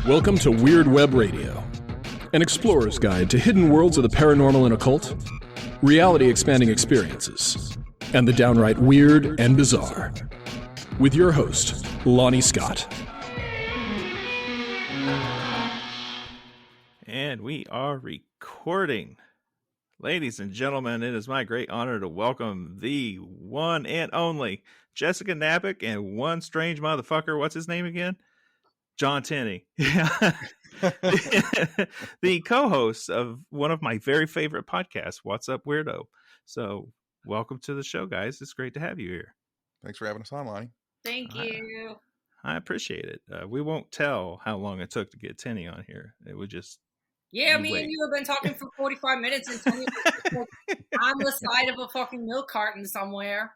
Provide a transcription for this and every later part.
Welcome to Weird Web Radio, an explorer's guide to hidden worlds of the paranormal and occult, reality-expanding experiences, and the downright weird and bizarre. With your host, Lonnie Scott. And we are recording. Ladies and gentlemen, it is my great honor to welcome the one and only Jessica Knapick and one strange motherfucker. What's his name again? John Tenney. The co-host of one of my very favorite podcasts, What's Up Weirdo. So welcome to the show, guys. It's great to have you here. Thanks for having us on, Lonnie. Thank you. I appreciate it. We won't tell how long it took to get Tenney on here. It would just... Yeah, me and you have been talking for 45 minutes and Tony was on the side of a fucking milk carton somewhere.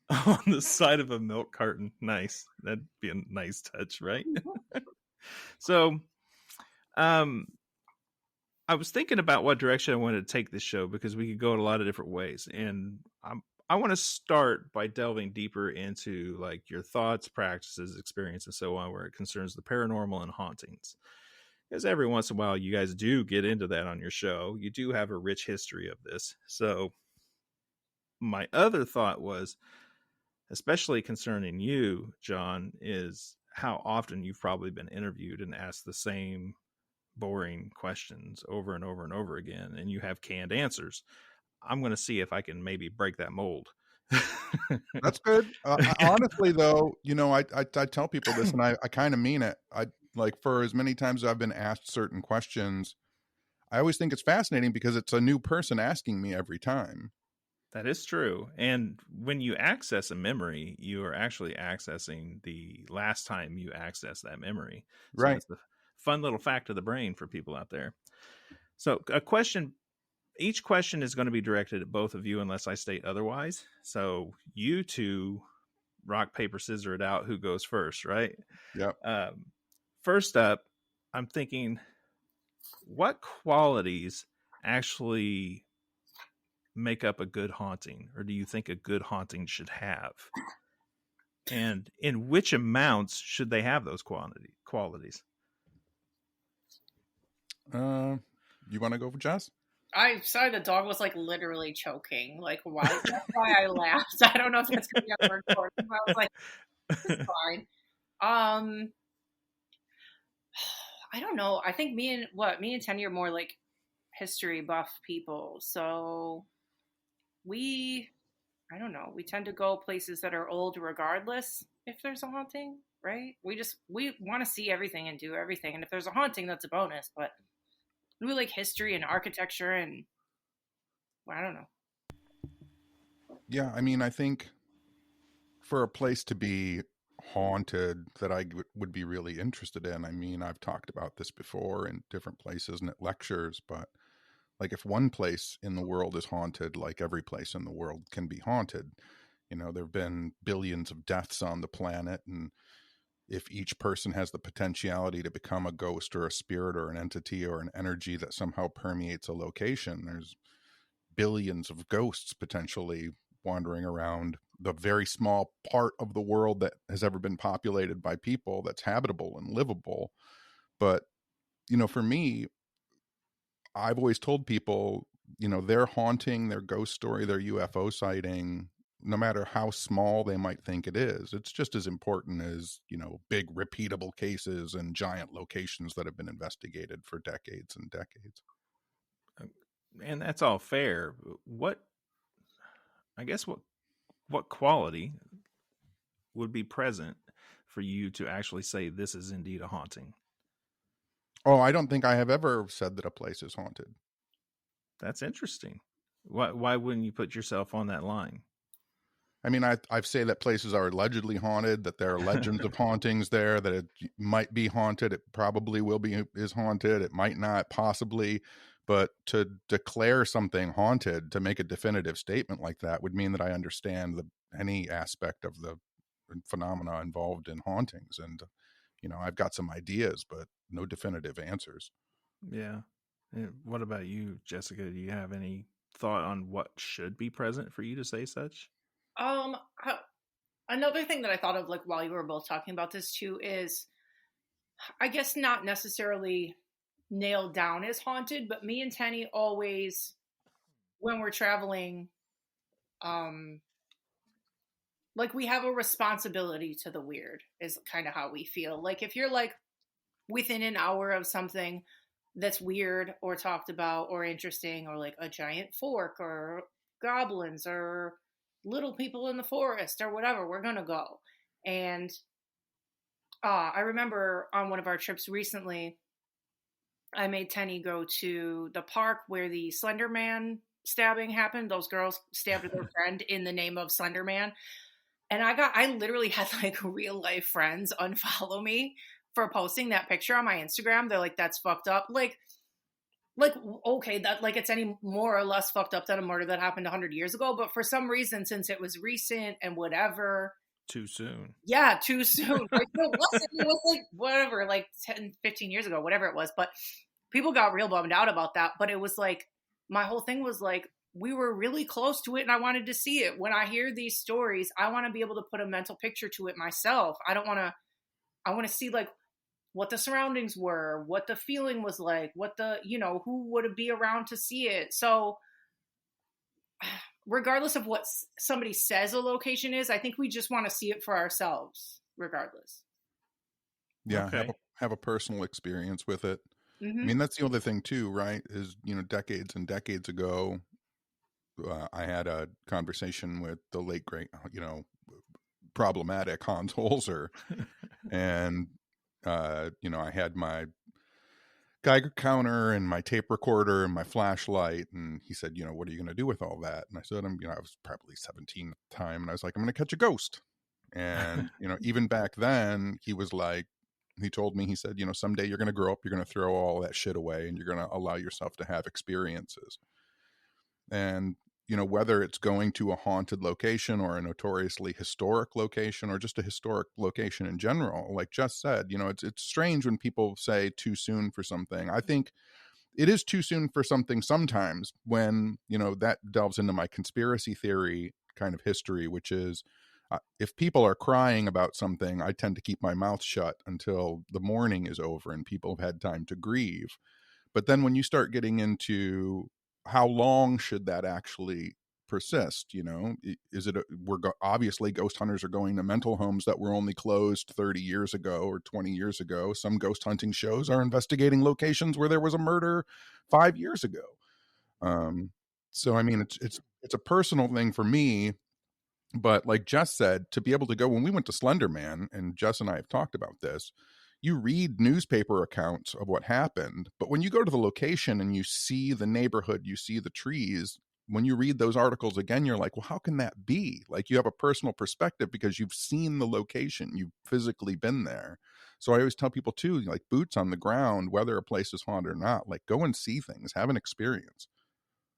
On the side of a milk carton. Nice. That'd be a nice touch, right? So, I was thinking about what direction I wanted to take this show because we could go in a lot of different ways. And I want to start by delving deeper into like your thoughts, practices, experience, and so on, where it concerns the paranormal and hauntings. Because every once in a while, you guys do get into that on your show. You do have a rich history of this. So my other thought was, especially concerning you, John, is how often you've probably been interviewed and asked the same boring questions over and over and over again, and you have canned answers. I'm going to see if I can maybe break that mold. That's good. Honestly, though, you know, I tell people this, and I kind of mean it. Like, for as many times as I've been asked certain questions, I always think it's fascinating because it's a new person asking me every time. That is true. And when you access a memory, you are actually accessing the last time you accessed that memory. So right. That's the fun little fact of the brain for people out there. So each question is going to be directed at both of you unless I state otherwise. So you two rock, paper, scissors it out. Who goes first, right? Yep. First up, I'm thinking, what qualities actually make up a good haunting, or do you think a good haunting should have? And in which amounts should they have those qualities? You want to go for Jess? I'm sorry, the dog was like literally choking. Like, why? That's why I laughed. I don't know if that's going to be on the recording. I was like, it's fine. I don't know. I think me and Tenney are more like history buff people. So I don't know. We tend to go places that are old regardless if there's a haunting, right? We want to see everything and do everything. And if there's a haunting, that's a bonus. But we like history and architecture and I don't know. Yeah, I mean, I think for a place to be haunted that I would be really interested in, I mean, I've talked about this before in different places and at lectures, but like if one place in the world is haunted, like every place in the world can be haunted. You know, there have been billions of deaths on the planet, and if each person has the potentiality to become a ghost or a spirit or an entity or an energy that somehow permeates a location, there's billions of ghosts potentially wandering around the very small part of the world that has ever been populated by people that's habitable and livable. But, you know, for me, I've always told people, you know, their haunting, their ghost story, their UFO sighting, no matter how small they might think it is, it's just as important as, you know, big repeatable cases and giant locations that have been investigated for decades and decades. And that's all fair. What quality would be present for you to actually say this is indeed a haunting? Oh, I don't think I have ever said that a place is haunted. That's interesting. Why wouldn't you put yourself on that line? I mean, I've say that places are allegedly haunted, that there are legends of hauntings there, that it might be haunted. It probably is haunted. It might not, possibly. But to declare something haunted, to make a definitive statement like that, would mean that I understand any aspect of the phenomena involved in hauntings. And, you know, I've got some ideas, but no definitive answers. Yeah. And what about you, Jessica? Do you have any thought on what should be present for you to say such? Another thing that I thought of, like, while you were both talking about this too, is I guess not necessarily nailed down as haunted, but me and Tenney always, when we're traveling, um, like we have a responsibility to the weird is kind of how we feel. Like if you're like within an hour of something that's weird or talked about or interesting, or like a giant fork or goblins or little people in the forest or whatever, we're gonna go. And I remember on one of our trips recently, I made Tenny go to the park where the Slender Man stabbing happened. Those girls stabbed their friend in the name of Slender Man. And I literally had like real life friends unfollow me for posting that picture on my Instagram. They're like, that's fucked up. Like, okay, that like it's any more or less fucked up than a murder that happened 100 years ago. But for some reason, since it was recent and whatever, Too soon. yeah, too soon. Like, it was like whatever, like 10, 15 years ago, whatever it was. But people got real bummed out about that. But it was like, my whole thing was like, we were really close to it and I wanted to see it. When I hear these stories, I want to be able to put a mental picture to it myself. I want to see like what the surroundings were, what the feeling was like, what the, who would be around to see it. So regardless of what somebody says a location is, I think we just want to see it for ourselves regardless. Yeah. Okay. Have a personal experience with it. Mm-hmm. I mean, that's the other thing too, right? Is, decades and decades ago, I had a conversation with the late great, problematic Hans Holzer, and I had my Geiger counter and my tape recorder and my flashlight, and he said, what are you going to do with all that? And I said, I was probably 17 at the time, and I was like, I'm going to catch a ghost. And even back then, he was like, he told me, he said, someday you're going to grow up, you're going to throw all that shit away, and you're going to allow yourself to have experiences. And whether it's going to a haunted location or a notoriously historic location or just a historic location in general, like Jess said, it's strange when people say too soon for something. I think it is too soon for something sometimes when, that delves into my conspiracy theory kind of history, which is if people are crying about something, I tend to keep my mouth shut until the mourning is over and people have had time to grieve. But then when you start getting into how long should that actually persist, is it obviously ghost hunters are going to mental homes that were only closed 30 years ago or 20 years ago. Some ghost hunting shows are investigating locations where there was a murder 5 years ago. So I mean, it's a personal thing for me. But like Jess said, to be able to go, when we went to Slender Man, and Jess and I have talked about this, you read newspaper accounts of what happened, but when you go to the location and you see the neighborhood, you see the trees, when you read those articles again, you're like, well, how can that be? Like, you have a personal perspective because you've seen the location, you've physically been there. So I always tell people too, like, boots on the ground, whether a place is haunted or not, like, go and see things, have an experience.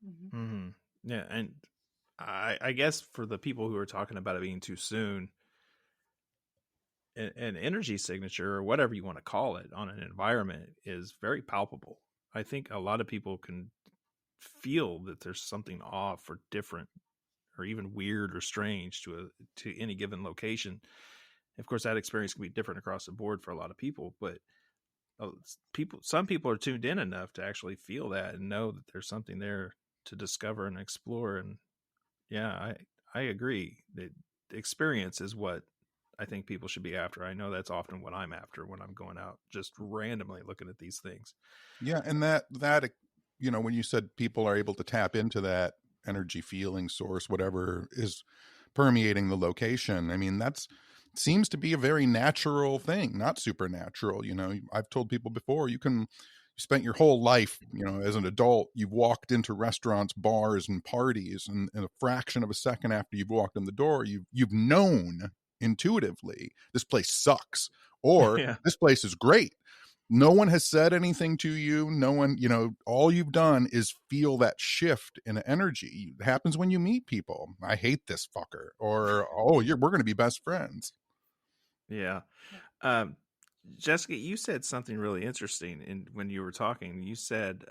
Mm-hmm. Mm-hmm. Yeah, and I guess for the people who are talking about it being too soon, an energy signature or whatever you want to call it on an environment is very palpable. I think a lot of people can feel that there's something off or different or even weird or strange to any given location. Of course, that experience can be different across the board for a lot of people, but some people are tuned in enough to actually feel that and know that there's something there to discover and explore. And yeah, I agree that experience is what I think people should be after. I know that's often what I'm after when I'm going out, just randomly looking at these things. Yeah. And that, when you said people are able to tap into that energy feeling source, whatever is permeating the location, I mean, seems to be a very natural thing, not supernatural. I've told people before, you spent your whole life, as an adult, you've walked into restaurants, bars, and parties, and in a fraction of a second after you've walked in the door, you've known intuitively this place sucks, or Yeah. this place is great. No one has said anything to you. No one, all you've done is feel that shift in energy. It happens when you meet people. I hate this fucker, or, oh, we're going to be best friends. Yeah. Jessica, you said something really interesting when you were talking. You said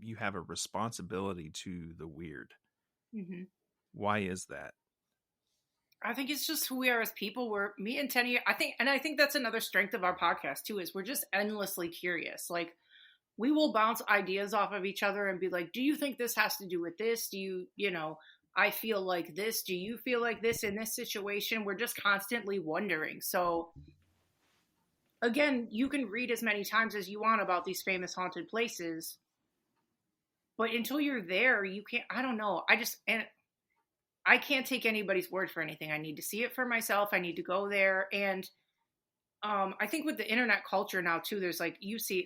you have a responsibility to the weird. Mm-hmm. Why is that? I think it's just who we are as people. We're me and Tenney. I think that's another strength of our podcast too, is we're just endlessly curious. Like, we will bounce ideas off of each other and be like, do you think this has to do with this? Do you know, I feel like this. Do you feel like this in this situation? We're just constantly wondering. So again, you can read as many times as you want about these famous haunted places, but until you're there, you can't, I don't know. And I can't take anybody's word for anything. I need to see it for myself. I need to go there. And I think with the internet culture now too, there's like,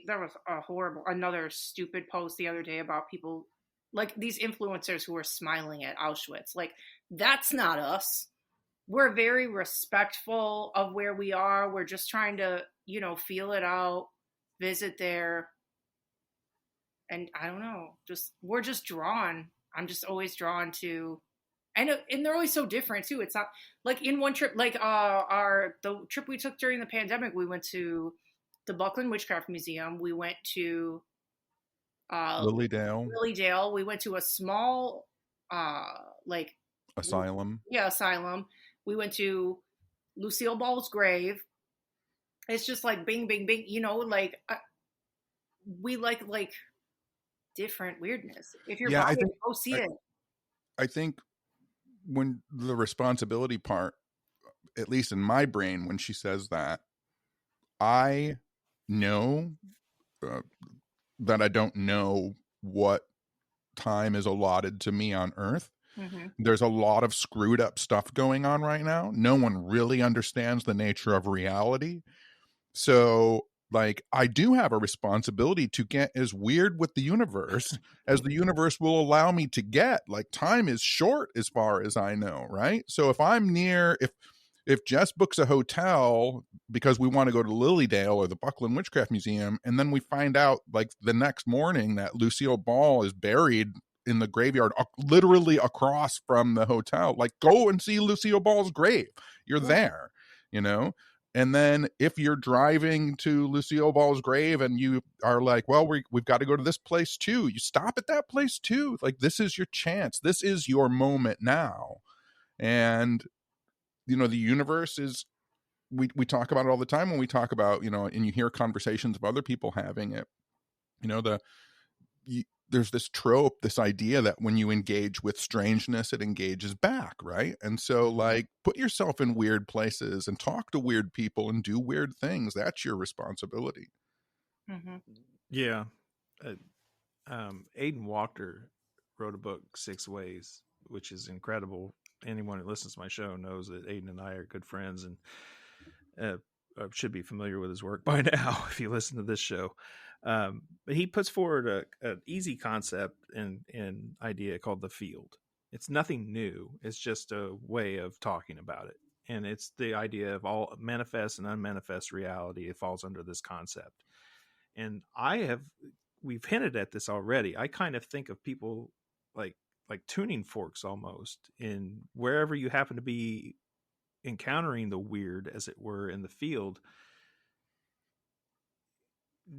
there was another stupid post the other day about people like these influencers who are smiling at Auschwitz. Like, that's not us. We're very respectful of where we are. We're just trying to, you know, feel it out, visit there. And I don't know, we're just drawn. I'm just always drawn to, and they're always so different too. It's not like in one trip, like the trip we took during the pandemic, we went to the Buckland Witchcraft Museum. We went to Lilydale. We went to a small asylum. Yeah, asylum. We went to Lucille Ball's grave. It's just like bing, bing, bing. You know, like we like different weirdness. If you're go see it. I think when the responsibility part, at least in my brain, when she says that, I know that I don't know what time is allotted to me on Earth. Mm-hmm. There's a lot of screwed up stuff going on right now. No one really understands the nature of reality. So, like, I do have a responsibility to get as weird with the universe as the universe will allow me to get. Like, time is short as far as I know, right? So if I'm near, if Jess books a hotel because we want to go to Lilydale or the Buckland Witchcraft Museum, and then we find out like the next morning that Lucille Ball is buried in the graveyard literally across from the hotel, like, go and see Lucille Ball's grave. You're there, you know? And then if you're driving to Lucille Ball's grave and you are like, well, we've got to go to this place too, you stop at that place too. Like, this is your chance. This is your moment now. And, you know, the universe is, we talk about it all the time when we talk about, you know, and you hear conversations of other people having it, you know, there's this trope, this idea that when you engage with strangeness, it engages back, right? And so, like, put yourself in weird places and talk to weird people and do weird things. That's your responsibility. Mm-hmm. Yeah. Aidan Walker wrote a book, 6 Ways, which is incredible. Anyone who listens to my show knows that Aidan and I are good friends and should be familiar with his work by now if you listen to this show. But he puts forward an easy concept and idea called the field. It's nothing new. It's just a way of talking about it. And it's the idea of all manifest and unmanifest reality. It falls under this concept. And we've hinted at this already. I kind of think of people like tuning forks almost, in wherever you happen to be encountering the weird, as it were, in the field.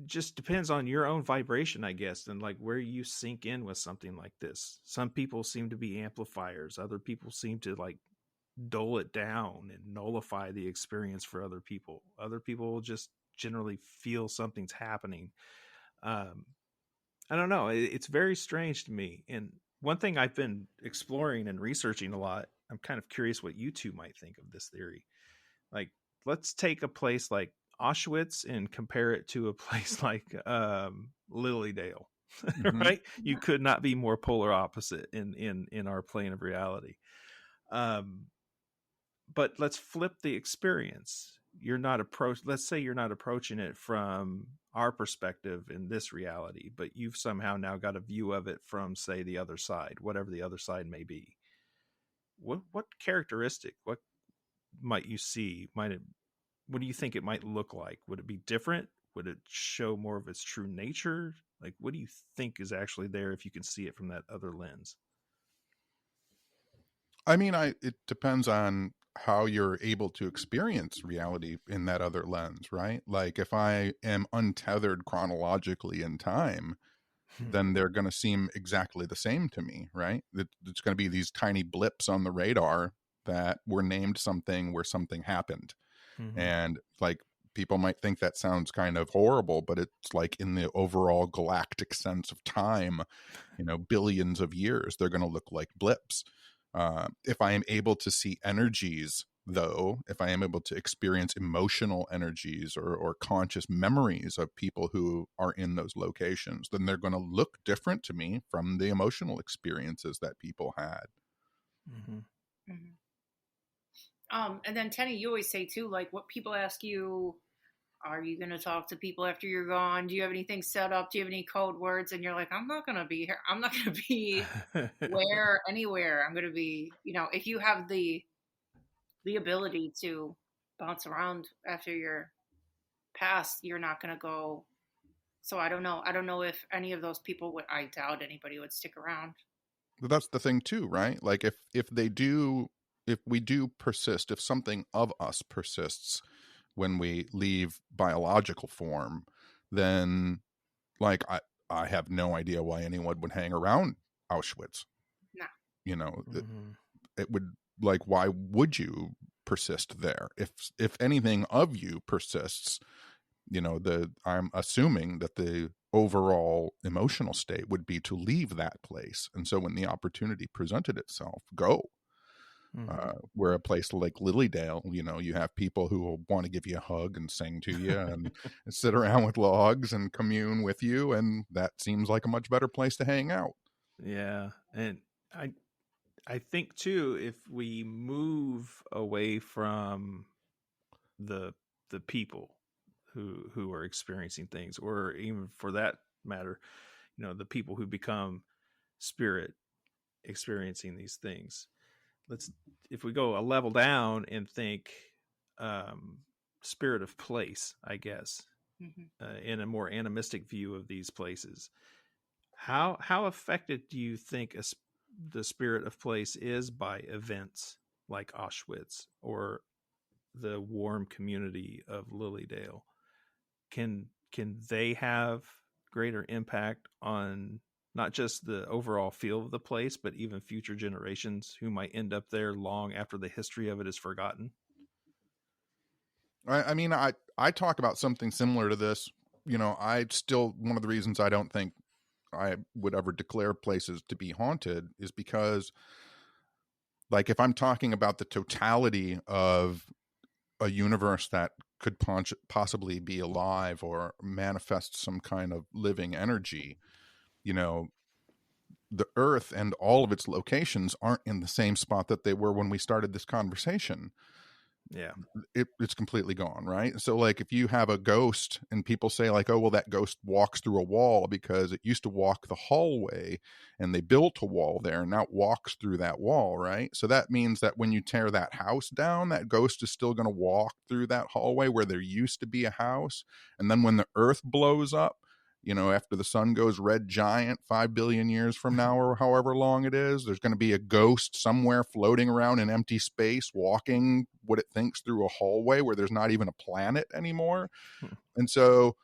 Just depends on your own vibration, I guess, and like where you sink in with something like this. Some people seem to be amplifiers. Other people seem to like dull it down and nullify the experience for other people. Other people will just generally feel something's happening. I don't know. It's very strange to me. And one thing I've been exploring and researching a lot, I'm kind of curious what you two might think of this theory. Like, let's take a place like Auschwitz and compare it to a place like Lilydale, mm-hmm. Right? You could not be more polar opposite in our plane of reality. But let's flip the experience. Let's say you're not approaching it from our perspective in this reality, but you've somehow now got a view of it from, say, the other side, whatever the other side may be. What characteristic, what might you see? What do you think it might look like? Would it be different? Would it show more of its true nature? Like, what do you think is actually there if you can see it from that other lens? I mean, it depends on how you're able to experience reality in that other lens, right? Like, if I am untethered chronologically in time, then they're going to seem exactly the same to me, right? It's going to be these tiny blips on the radar that were named something where something happened. Mhm. And like, people might think that sounds kind of horrible, but it's like in the overall galactic sense of time, billions of years, they're going to look like blips. If I am able to see energies, though, if I am able to experience emotional energies or conscious memories of people who are in those locations, then they're going to look different to me from the emotional experiences that people had. Mhm. And then Tenney, you always say too, like what people ask you, are you going to talk to people after you're gone? Do you have anything set up? Do you have any code words? And you're like, I'm not going to be here. I'm not going to be anywhere. I'm going to be, if you have the ability to bounce around after you're passed, you're not going to go. So I don't know. I don't know if any of those people would, I doubt anybody would stick around. But that's the thing too, right? Like if we do persist, if something of us persists when we leave biological form, then like I have no idea why anyone would hang around Auschwitz. No. It would, like, why would you persist there? If anything of you persists, I'm assuming that the overall emotional state would be to leave that place. And so when the opportunity presented itself, go. Where a place like Lilydale, you have people who will want to give you a hug and sing to you and sit around with logs and commune with you, and that seems like a much better place to hang out. Yeah, and I think too, if we move away from the people who are experiencing things, or even for that matter, the people who become spirit experiencing these things, if we go a level down and think spirit of place, I guess, in a more animistic view of these places, how affected do you think the spirit of place is by events like Auschwitz or the warm community of Lilydale? Can they have greater impact on not just the overall feel of the place, but even future generations who might end up there long after the history of it is forgotten? I mean, I talk about something similar to this. I still, one of the reasons I don't think I would ever declare places to be haunted is because, like, if I'm talking about the totality of a universe that could possibly be alive or manifest some kind of living energy, the Earth and all of its locations aren't in the same spot that they were when we started this conversation. Yeah, it's completely gone, right? So like if you have a ghost and people say like, oh well, that ghost walks through a wall because it used to walk the hallway and they built a wall there and now it walks through that wall, right? So that means that when you tear that house down, that ghost is still going to walk through that hallway where there used to be a house. And then when the earth blows up, after the sun goes red giant 5 billion years from now or however long it is, there's going to be a ghost somewhere floating around in empty space, walking what it thinks through a hallway where there's not even a planet anymore. And so,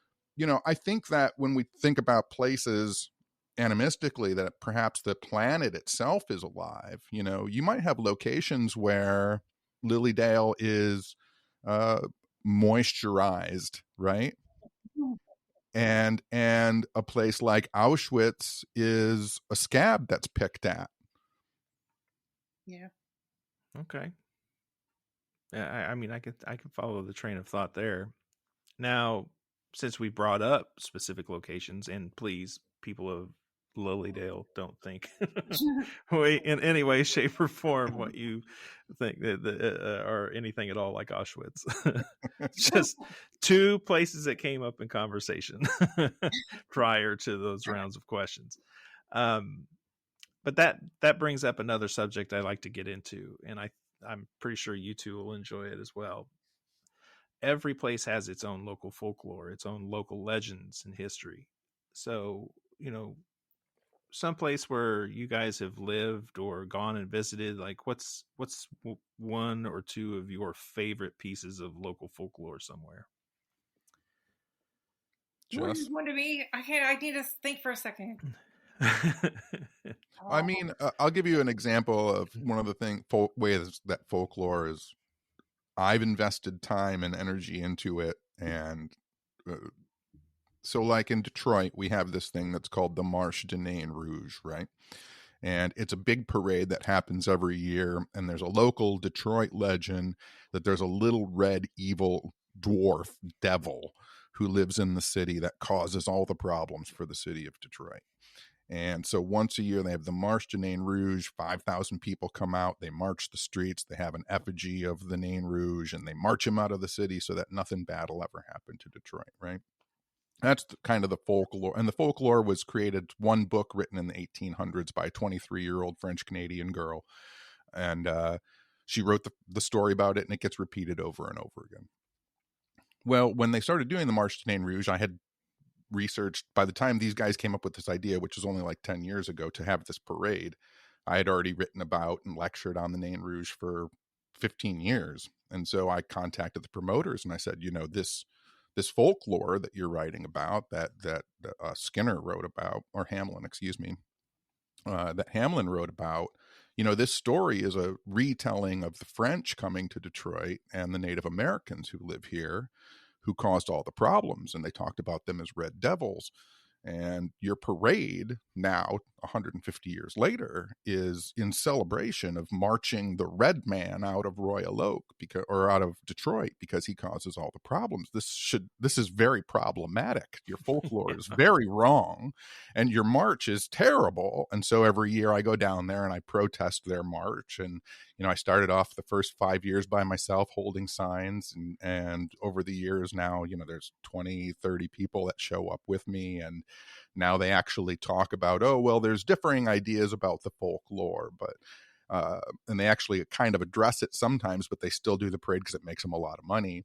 I think that when we think about places animistically, that perhaps the planet itself is alive. You might have locations where Lilydale is moisturized, right? And a place like Auschwitz is a scab that's picked at. Yeah. Okay. Yeah, I mean, I can follow the train of thought there. Now, since we brought up specific locations, and please, people of Lilydale, don't think in any way, shape, or form what you think or anything at all like Auschwitz. Just two places that came up in conversation prior to those rounds of questions. But that brings up another subject I like to get into, and I'm pretty sure you two will enjoy it as well. Every place has its own local folklore, its own local legends and history. So, some place where you guys have lived or gone and visited, like what's one or two of your favorite pieces of local folklore somewhere? Jess? What to be? I need to think for a second. I mean, I'll give you an example of one of the ways that folklore is. I've invested time and energy into it, and so like in Detroit, we have this thing that's called the Marche de Nain Rouge, right? And it's a big parade that happens every year, and there's a local Detroit legend that there's a little red evil dwarf devil who lives in the city that causes all the problems for the city of Detroit. And so once a year, they have the Marche de Nain Rouge. 5,000 people come out. They march the streets. They have an effigy of the Nain Rouge, and they march him out of the city so that nothing bad will ever happen to Detroit, right? That's kind of the folklore. And the folklore was created, one book written in the 1800s by a 23-year-old French-Canadian girl. And she wrote the story about it, and it gets repeated over and over again. Well, when they started doing the Marche de Nain Rouge, I had researched, by the time these guys came up with this idea, which was only like 10 years ago, to have this parade, I had already written about and lectured on the Nain Rouge for 15 years. And so I contacted the promoters and I said, this folklore that you're writing about, that Skinner wrote about, or Hamlin, excuse me, that Hamlin wrote about, this story is a retelling of the French coming to Detroit and the Native Americans who live here, who caused all the problems, and they talked about them as red devils. And your parade now, 150 years later, is in celebration of marching the red man out of Royal Oak or out of Detroit because he causes all the problems. This is very problematic. Your folklore is very wrong, and your march is terrible. And so every year I go down there and I protest their march. And I started off the first 5 years by myself holding signs, and over the years now, there's 20, 30 people that show up with me, and now they actually talk about, there's differing ideas about the folklore, but and they actually kind of address it sometimes, but they still do the parade because it makes them a lot of money.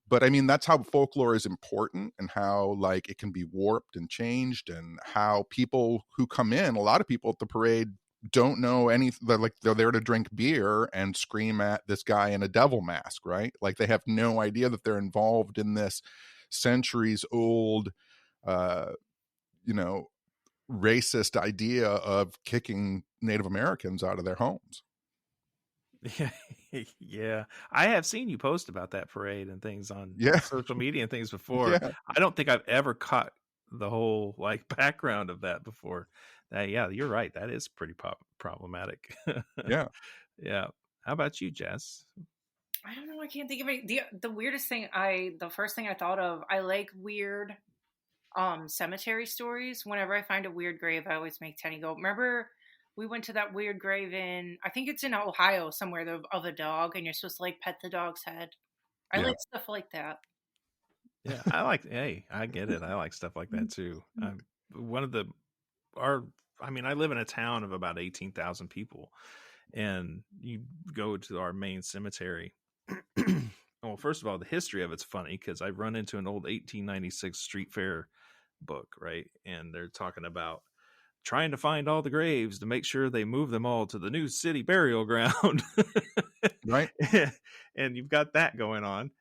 But I mean, that's how folklore is important, and how like it can be warped and changed, and how people who come in, a lot of people at the parade don't know anything. They're there to drink beer and scream at this guy in a devil mask, right? Like they have no idea that they're involved in this centuries old racist idea of kicking Native Americans out of their homes. Yeah, I have seen you post about that parade and things on social media and things before. Yeah. I don't think I've ever caught the whole like background of that before. Yeah, you're right. That is pretty problematic. Yeah. Yeah. How about you, Jess? I don't know. I can't think of it. The weirdest thing the first thing I thought of, I like weird cemetery stories. Whenever I find a weird grave, I always make Tenney go. Remember we went to that weird grave in, I think it's in Ohio somewhere, of a dog, and you're supposed to like pet the dog's head. I like stuff like that. Yeah, I get it. I like stuff like that too. I live in a town of about 18,000 people, and you go to our main cemetery. Well, first of all, the history of it's funny because I run into an old 1896 street fair book, right? And they're talking about trying to find all the graves to make sure they move them all to the new city burial ground. Right. And you've got that going on.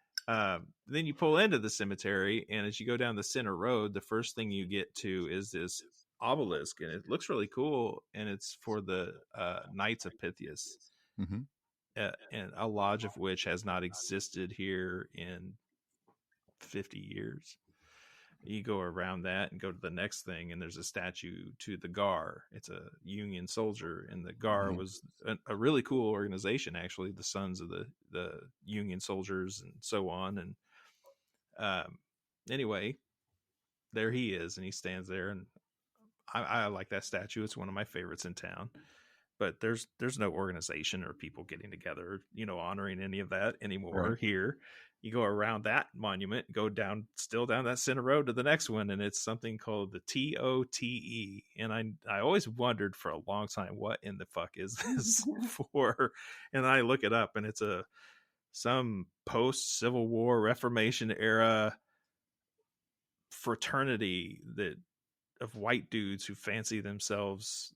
Then you pull into the cemetery, and as you go down the center road, the first thing you get to is this obelisk, and it looks really cool, and it's for the Knights of Pythias. Mm-hmm. And a lodge of which has not existed here in 50 years. You go around that and go to the next thing, and there's a statue to the GAR. It's a Union soldier, and the GAR was a really cool organization, actually, the sons of the Union soldiers and so on. And anyway, there he is, and he stands there, and I like that statue. It's one of my favorites in town. But there's no organization or people getting together, honoring any of that anymore here. You go around that monument, go down that center road to the next one, and it's something called the TOTE. And I always wondered for a long time, what in the fuck is this for? And I look it up, and it's some post-Civil War Reformation era fraternity of white dudes who fancy themselves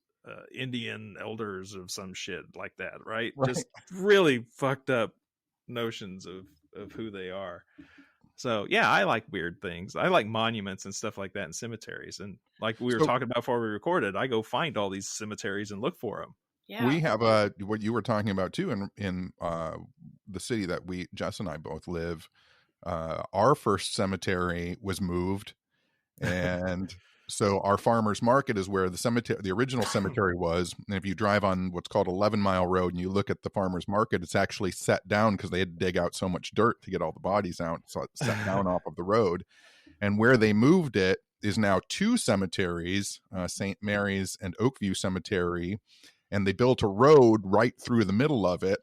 Indian elders of some shit like that, right? Just really fucked up notions of who they are. So yeah, I like weird things. I like monuments and stuff like that in cemeteries. And like we were So talking about before we recorded, I go find all these cemeteries and look for them. Yeah. we have what you were talking about too in the city that Jess and I both live. Our first cemetery was moved, and so our farmers market is where the original cemetery was. And if you drive on what's called 11-mile road and you look at the farmers market, it's actually set down because they had to dig out so much dirt to get all the bodies out. So it's set down off of the road. And where they moved it is now two cemeteries, St. Mary's and Oakview Cemetery. And they built a road right through the middle of it.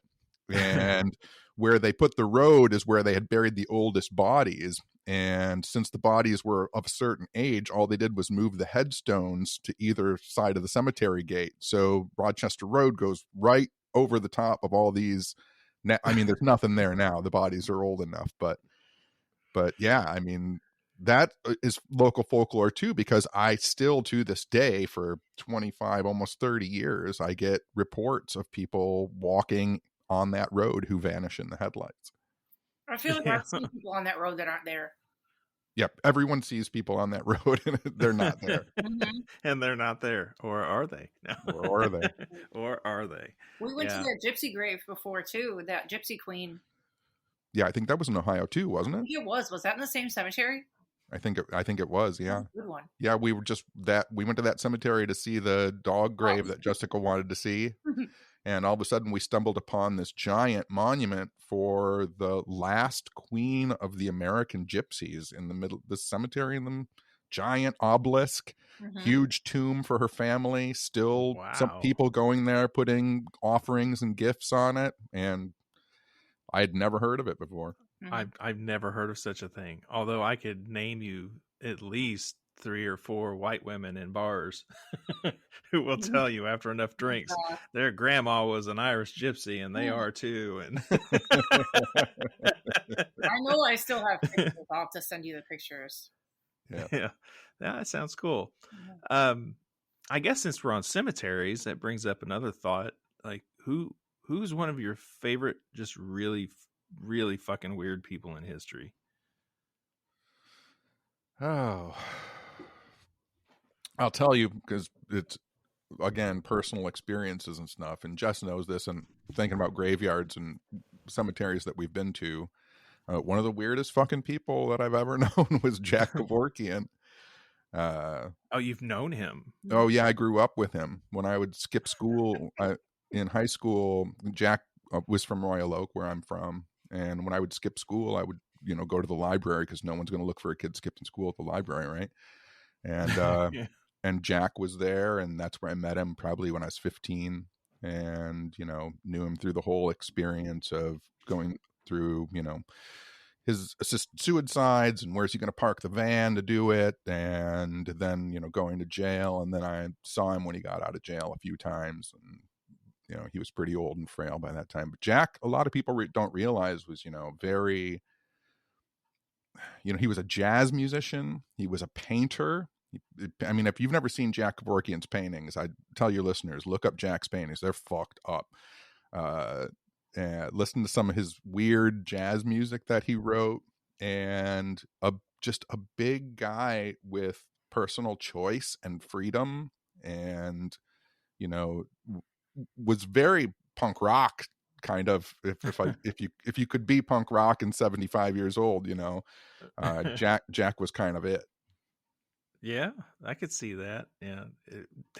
And where they put the road is where they had buried the oldest bodies. And since the bodies were of a certain age, all they did was move the headstones to either side of the cemetery gate. So Rochester Road goes right over the top of all these. I mean, there's nothing there now. The bodies are old enough, but yeah, I mean, that is local folklore too, because I still to this day for 25, almost 30 years, I get reports of people walking on that road who vanish in the headlights. I feel like I've seen people on that road that aren't there. Yep, everyone sees people on that road and they're not there. And they're not there. Or are they? No. Or are they? Or are they? We went to that gypsy grave before too, that gypsy queen. Yeah, I think that was in Ohio too, wasn't it? It was. Was that in the same cemetery? I think it was, yeah. Good one. Yeah, we went to that cemetery to see the dog grave that Jessica wanted to see. And all of a sudden we stumbled upon this giant monument for the last queen of the American gypsies in the middle of the cemetery, in the giant obelisk, huge tomb for her family, still some people going there putting offerings and gifts on it. And I had never heard of it before. I've never heard of such a thing. Although I could name you at least 3 or 4 white women in bars who will tell you after enough drinks their grandma was an Irish gypsy, and they are too. And I know I still have pictures. I'll have to send you the pictures. Yeah, that sounds cool. I guess since we're on cemeteries, that brings up another thought. Like, who's one of your favorite, just really, really fucking weird people in history? Oh, I'll tell you, because it's, again, personal experiences and stuff. And Jess knows this, and thinking about graveyards and cemeteries that we've been to. One of the weirdest fucking people that I've ever known was Jack Kevorkian. Oh, you've known him? Oh, yeah, I grew up with him. When I would skip school in high school, Jack was from Royal Oak, where I'm from. And when I would skip school, I would, go to the library, because no one's going to look for a kid skipping school at the library, right? And and Jack was there, and that's where I met him, probably when I was 15, and knew him through the whole experience of going through his assisted suicides and where's he going to park the van to do it, and then going to jail. And then I saw him when he got out of jail a few times, and he was pretty old and frail by that time. But Jack, a lot of people don't realize, was very, he was a jazz musician, he was a painter. I mean, if you've never seen Jack Kevorkian's paintings, I tell your listeners, look up Jack's paintings. They're fucked up. And listen to some of his weird jazz music that he wrote, and just a big guy with personal choice and freedom, and was very punk rock kind of. If you could be punk rock and 75 years old, Jack was kind of it. Yeah, I could see that. Yeah,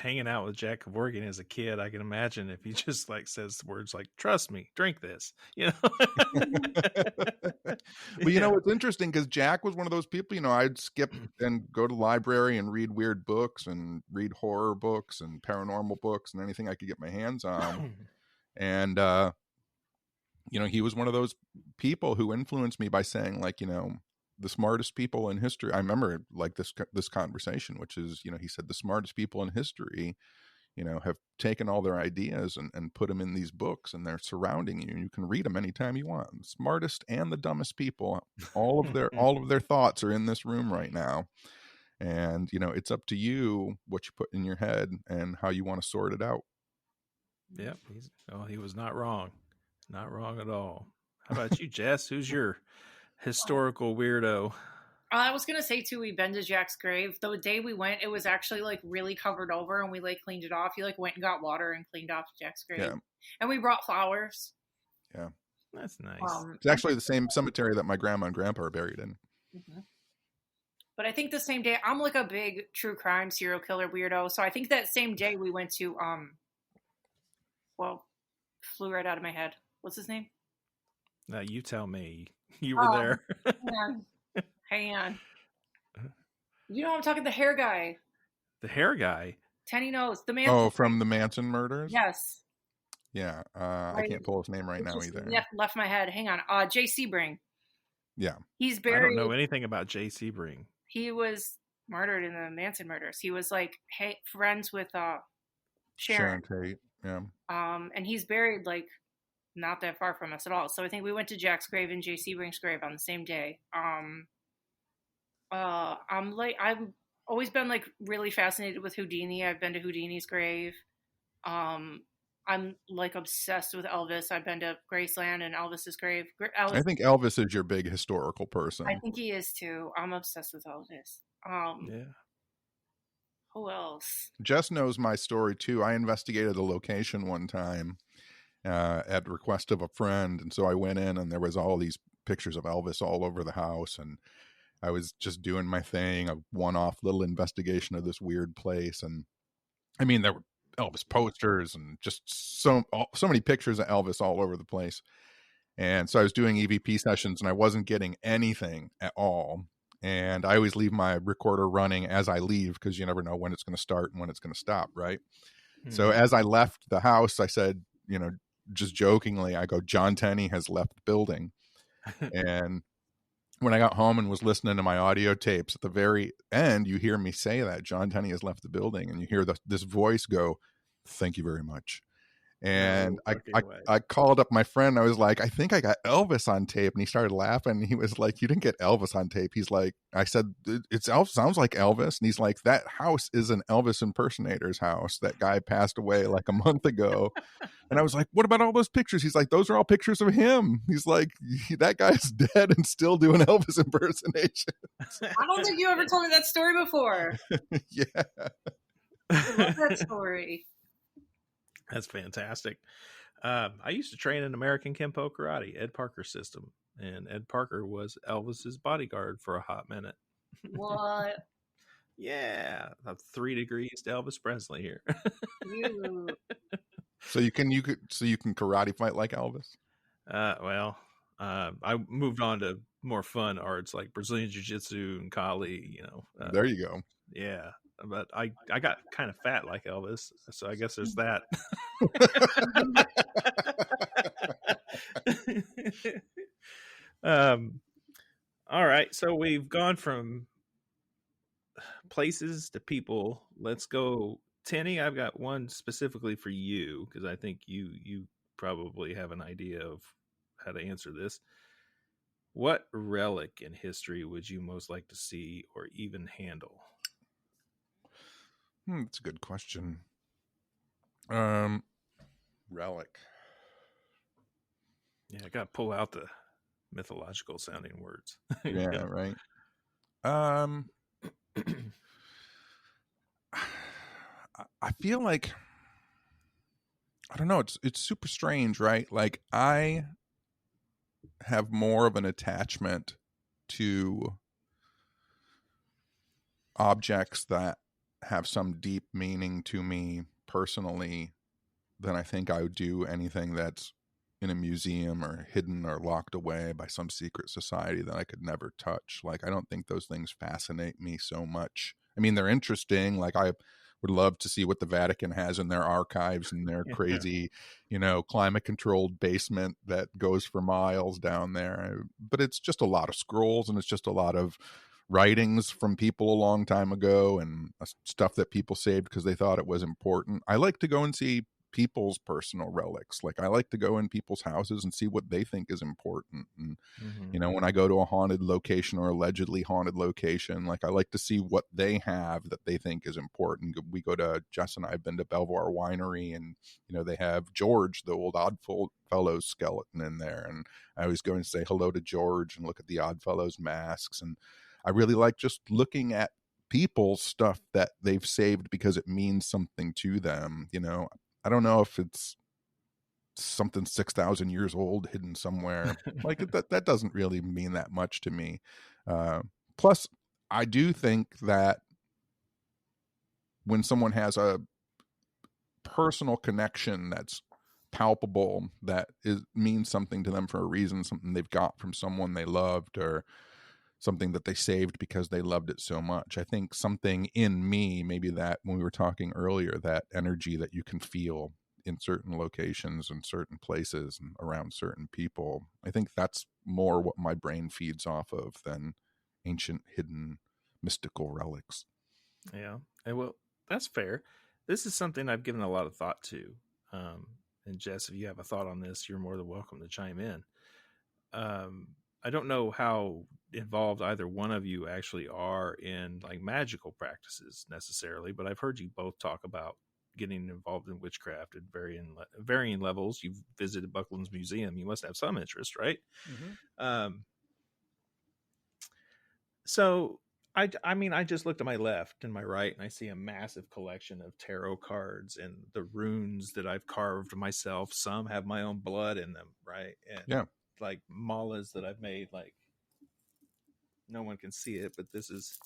hanging out with Jack Kevorkian as a kid, I can imagine if he just says words like "trust me, drink this," Well, it's interesting, because Jack was one of those people. I'd skip and go to the library and read weird books and read horror books and paranormal books and anything I could get my hands on. And he was one of those people who influenced me by saying, the smartest people in history. I remember this conversation, which is, he said the smartest people in history, have taken all their ideas and put them in these books, and they're surrounding you, and you can read them anytime you want. The smartest and the dumbest people, all of their thoughts are in this room right now. And, it's up to you what you put in your head and how you want to sort it out. Yep. He was not wrong. Not wrong at all. How about you, Jess? Who's your historical weirdo? I was gonna say too, we've been to Jack's grave. The day we went, it was actually like really covered over, and we like cleaned it off. He like went and got water and cleaned off Jack's grave, Yeah. and we brought flowers. Yeah. That's nice. It's actually the same cemetery that my grandma and grandpa are buried in. Mm-hmm. But I think the same day, I'm like a big true crime serial killer weirdo. So I think that same day we went to, flew right out of my head. What's his name? Now you tell me. You were there. Hang on. You know I'm talking, the hair guy. The hair guy? Tenny knows. The man. Oh, from the Manson murders? Yes. Yeah. I can't pull his name right now either. Left my head. Hang on. Jay Sebring. Yeah. He's buried. I don't know anything about Jay Sebring. He was murdered in the Manson murders. He was like friends with Sharon Tate. Yeah. And he's buried like not that far from us at all. So I think we went to Jack's grave and Jay Sebring's grave on the same day. I've always been like really fascinated with Houdini. I've been to Houdini's grave. I'm like obsessed with Elvis. I've been to Graceland and Elvis's grave. I think Elvis is your big historical person. I think he is too. I'm obsessed with Elvis. Yeah. Who else? Jess knows my story too. I investigated a location one time at request of a friend, and so I went in, and there was all these pictures of Elvis all over the house, and I was just doing my thing, a one-off little investigation of this weird place, and I mean there were Elvis posters and just so many pictures of Elvis all over the place. And so I was doing EVP sessions and I wasn't getting anything at all. And I always leave my recorder running as I leave because you never know when it's going to start and when it's going to stop, right? Mm-hmm. So as I left the house, I said, just jokingly, I go, John Tenney has left the building. And when I got home and was listening to my audio tapes, at the very end, you hear me say that John Tenney has left the building, and you hear this voice go, "Thank you very much." And I called up my friend. I was like, I think I got Elvis on tape. And he started laughing. He was like, you didn't get Elvis on tape. He's like, I said, it's Elvis. Sounds like Elvis. And he's like, that house is an Elvis impersonator's house. That guy passed away like a month ago. And I was like, what about all those pictures? He's like, those are all pictures of him. He's like, that guy's dead and still doing Elvis impersonations. I don't think you ever told me that story before. Yeah. I love that story. That's fantastic. I used to train in American Kempo Karate, Ed Parker system, and Ed Parker was Elvis's bodyguard for a hot minute. What? Yeah, 3 degrees to Elvis Presley here. So you can karate fight like Elvis? I moved on to more fun arts like Brazilian Jiu-Jitsu and Kali. There you go. Yeah. But I got kind of fat like Elvis, so I guess there's that. All right, so we've gone from places to people. Let's go, Tenny. I've got one specifically for you because I think you probably have an idea of how to answer this. What relic in history would you most like to see or even handle? That's a good question. Relic. Yeah, I got to pull out the mythological sounding words. Yeah, right. I feel like, I don't know, it's super strange, right? Like I have more of an attachment to objects that have some deep meaning to me personally than I think I would do anything that's in a museum or hidden or locked away by some secret society that I could never touch. Like, I don't think those things fascinate me so much. I mean, they're interesting. Like, I would love to see what the Vatican has in their archives and their crazy, climate controlled basement that goes for miles down there. But it's just a lot of scrolls and it's just a lot of writings from people a long time ago and stuff that people saved because they thought it was important. I like to go and see people's personal relics. Like, I like to go in people's houses and see what they think is important. And, you know, when I go to a haunted location or allegedly haunted location, like, I like to see what they have that they think is important. We go to, Jess and I have been to Belvoir Winery, and, you know, they have George, the old Oddfellows skeleton in there. And I always go and say hello to George and look at the Oddfellows masks. And I really like just looking at people's stuff that they've saved because it means something to them. You know, I don't know if it's something 6,000 years old hidden somewhere. Like, that doesn't really mean that much to me. Plus, I do think that when someone has a personal connection that's palpable, that means something to them for a reason, something they've got from someone they loved, or something that they saved because they loved it so much. I think something in me, maybe that when we were talking earlier, that energy that you can feel in certain locations and certain places and around certain people, I think that's more what my brain feeds off of than ancient, hidden, mystical relics. Yeah. And well, that's fair. This is something I've given a lot of thought to. And Jess, if you have a thought on this, you're more than welcome to chime in. I don't know how involved either one of you actually are in like magical practices necessarily, but I've heard you both talk about getting involved in witchcraft at varying levels. You've visited Buckland's Museum. You must have some interest, right? So I mean, I just looked to my left and my right, and I see a massive collection of tarot cards and the runes that I've carved myself. Some have my own blood in them, right? And Yeah. like malas that I've made, like no one can see it, but this is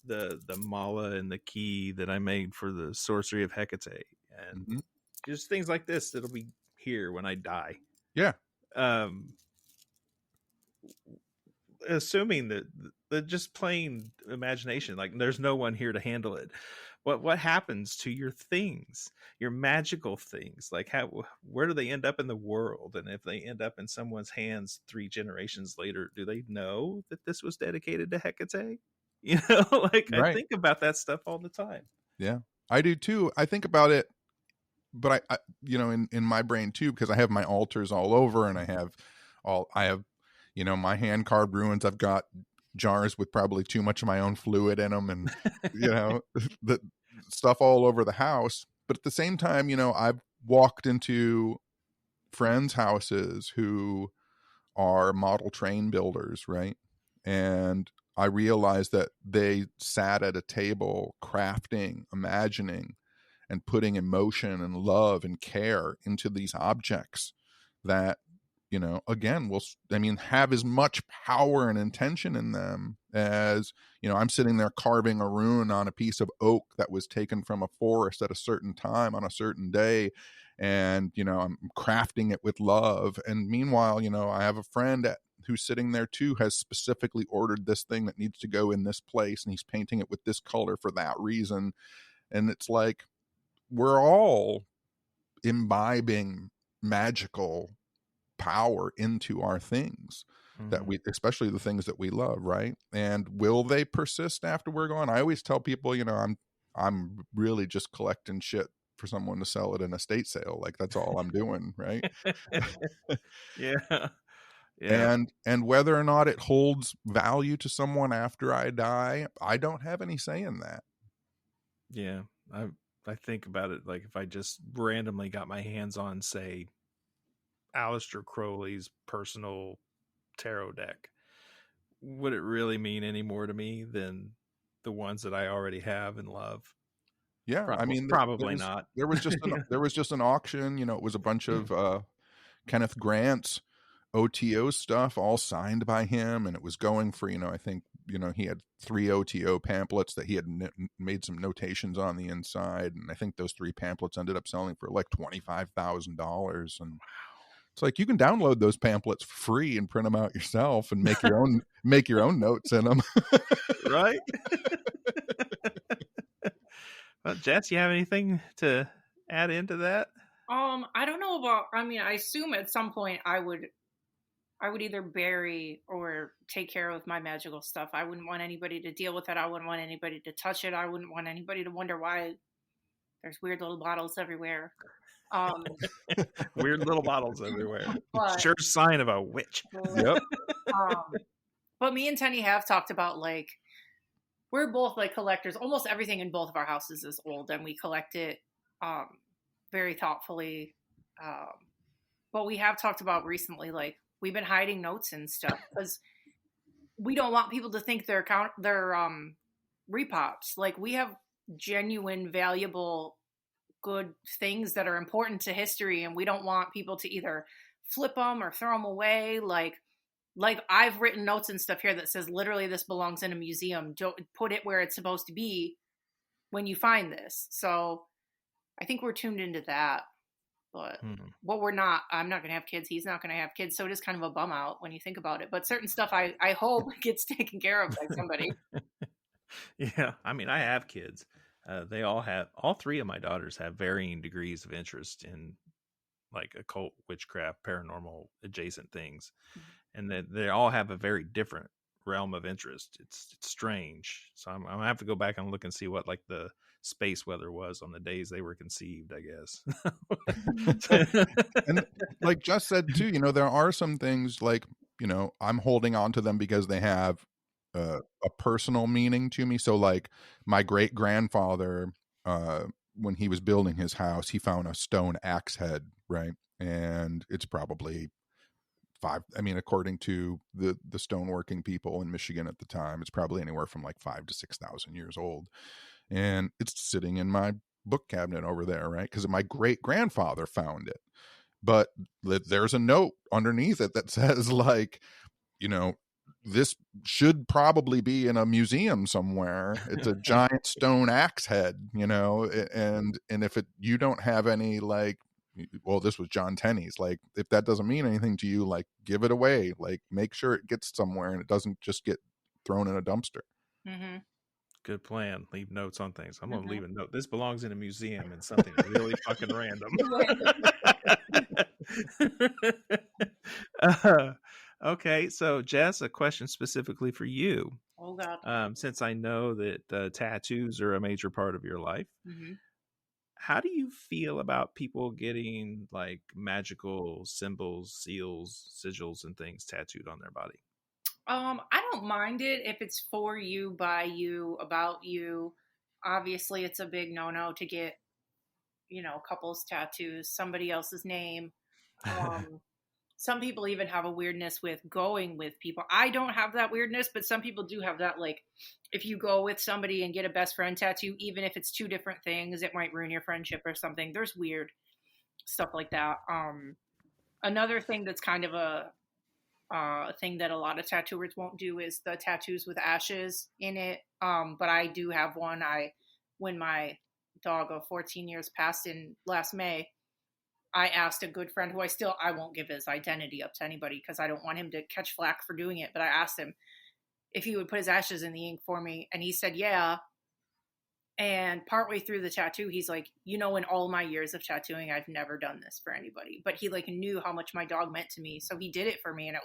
the mala and the key that I made for the sorcery of Hecate, and just things like this that'll be here when I die. Yeah. Assuming that the just plain imagination, like there's no one here to handle it. What happens to your things, your magical things? Like where do they end up in the world? And if they end up in someone's hands 3 generations later, do they know that this was dedicated to Hecate? You know, like Right. I think about that stuff all the time. Yeah, I do too. I think about it, but I you know, in my brain too, because I have my altars all over, and I have, you know, my hand carved ruins. I've got jars with probably too much of my own fluid in them, and you know, the stuff all over the house. But at the same time, you know, I've walked into friends' houses who are model train builders, right? And I realized that they sat at a table crafting, imagining, and putting emotion and love and care into these objects that, you know, again, have as much power and intention in them as, you know, I'm sitting there carving a rune on a piece of oak that was taken from a forest at a certain time on a certain day. And, you know, I'm crafting it with love. And meanwhile, you know, I have a friend who's sitting there too, has specifically ordered this thing that needs to go in this place, and he's painting it with this color for that reason. And it's like, we're all imbibing magical power into our things that we, especially the things that we love, right? And will they persist after we're gone? I always tell people, you know, I'm really just collecting shit for someone to sell at an estate sale. Like, that's all I'm doing, right? Yeah. Yeah. And whether or not it holds value to someone after I die, I don't have any say in that. Yeah. I think about it like if I just randomly got my hands on, say, Aleister Crowley's personal tarot deck, would it really mean any more to me than the ones that I already have and love? Yeah, I mean, probably not. There was just an auction. You know, it was a bunch of Kenneth Grant's OTO stuff, all signed by him, and it was going for, you know, I think, you know, he had 3 OTO pamphlets that he had made some notations on the inside, and I think those 3 pamphlets ended up selling for like $25,000. And it's like, you can download those pamphlets for free and print them out yourself and make your own notes in them. Right. Well, Jess, you have anything to add into that? I don't know about, I mean, I assume at some point I would either bury or take care of my magical stuff. I wouldn't want anybody to deal with it. I wouldn't want anybody to touch it. I wouldn't want anybody to wonder why there's weird little bottles everywhere. Weird little bottles everywhere. But, Sure sign of a witch. Yep. But me and Tenney have talked about, like, we're both like collectors. Almost everything in both of our houses is old, and we collect it very thoughtfully. But we have talked about recently, like, we've been hiding notes and stuff because we don't want people to think they're repops. Like, we have genuine, valuable, good things that are important to history, and we don't want people to either flip them or throw them away. Like I've written notes and stuff here that says literally this belongs in a museum. Don't put it where it's supposed to be when you find this. So I think we're tuned into that. But what we're not, I'm not going to have kids. He's not going to have kids. So it is kind of a bum out when you think about it. But certain stuff I hope gets taken care of by somebody. Yeah. I mean, I have kids. All three of my daughters have varying degrees of interest in like occult, witchcraft, paranormal adjacent things. And they all have a very different realm of interest. It's strange. So I'm gonna have to go back and look and see what like the space weather was on the days they were conceived, I guess. And like Jess said too, there are some things like, I'm holding on to them because they have a personal meaning to me. So like my great grandfather, when he was building his house, he found a stone axe head, right? And it's probably according to the stoneworking people in Michigan at the time, it's probably anywhere from like 5,000 to 6,000 years old. And it's sitting in my book cabinet over there, right? Because my great grandfather found it. But there's a note underneath it that says like, this should probably be in a museum somewhere. It's a giant stone axe head, and if you don't have any like, well, this was John Tenney's, like, if that doesn't mean anything to you, like, give it away, like, make sure it gets somewhere and it doesn't just get thrown in a dumpster. Mm-hmm. Good plan. Leave notes on things. I'm gonna leave a note. This belongs in a museum and something really fucking random. Okay, so Jess, a question specifically for you. Oh God. Since I know that tattoos are a major part of your life, how do you feel about people getting like magical symbols, seals, sigils, and things tattooed on their body? I don't mind it if it's for you, by you, about you. Obviously, it's a big no-no to get, couples tattoos, somebody else's name. Some people even have a weirdness with going with people. I don't have that weirdness, but some people do have that. Like, if you go with somebody and get a best friend tattoo, even if it's two different things, it might ruin your friendship or something. There's weird stuff like that. Another thing that's kind of a thing that a lot of tattooers won't do is the tattoos with ashes in it. But I do have one. When my dog of 14 years passed in last May, I asked a good friend who I won't give his identity up to anybody because I don't want him to catch flack for doing it. But I asked him if he would put his ashes in the ink for me. And he said, yeah. And partway through the tattoo, he's like, in all my years of tattooing, I've never done this for anybody. But he like knew how much my dog meant to me. So he did it for me. And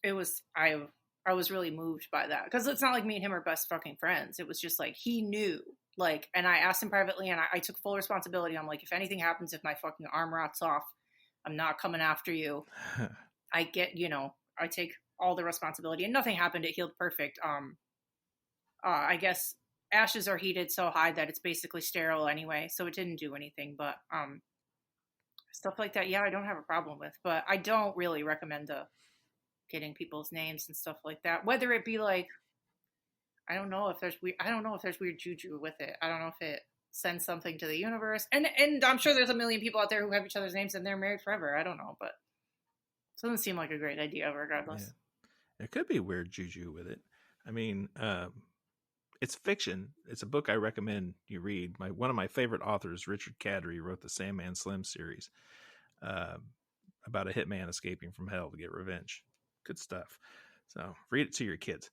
I was really moved by that because it's not like me and him are best fucking friends. It was just like, he knew. Like, and I asked him privately and I took full responsibility. I'm like, if anything happens, if my fucking arm rots off, I'm not coming after you. I get, I take all the responsibility and nothing happened. It healed perfect. I guess ashes are heated so high that it's basically sterile anyway. So it didn't do anything, but, stuff like that. Yeah, I don't have a problem with, but I don't really recommend getting people's names and stuff like that. Whether it be like, I don't know if there's weird juju with it. I don't know if it sends something to the universe. And I'm sure there's a million people out there who have each other's names and they're married forever. I don't know, but it doesn't seem like a great idea regardless. Yeah. There could be weird juju with it. I mean, it's fiction. It's a book I recommend you read. One of my favorite authors, Richard Cadre, wrote the Sandman Slim series about a hitman escaping from hell to get revenge. Good stuff. So read it to your kids.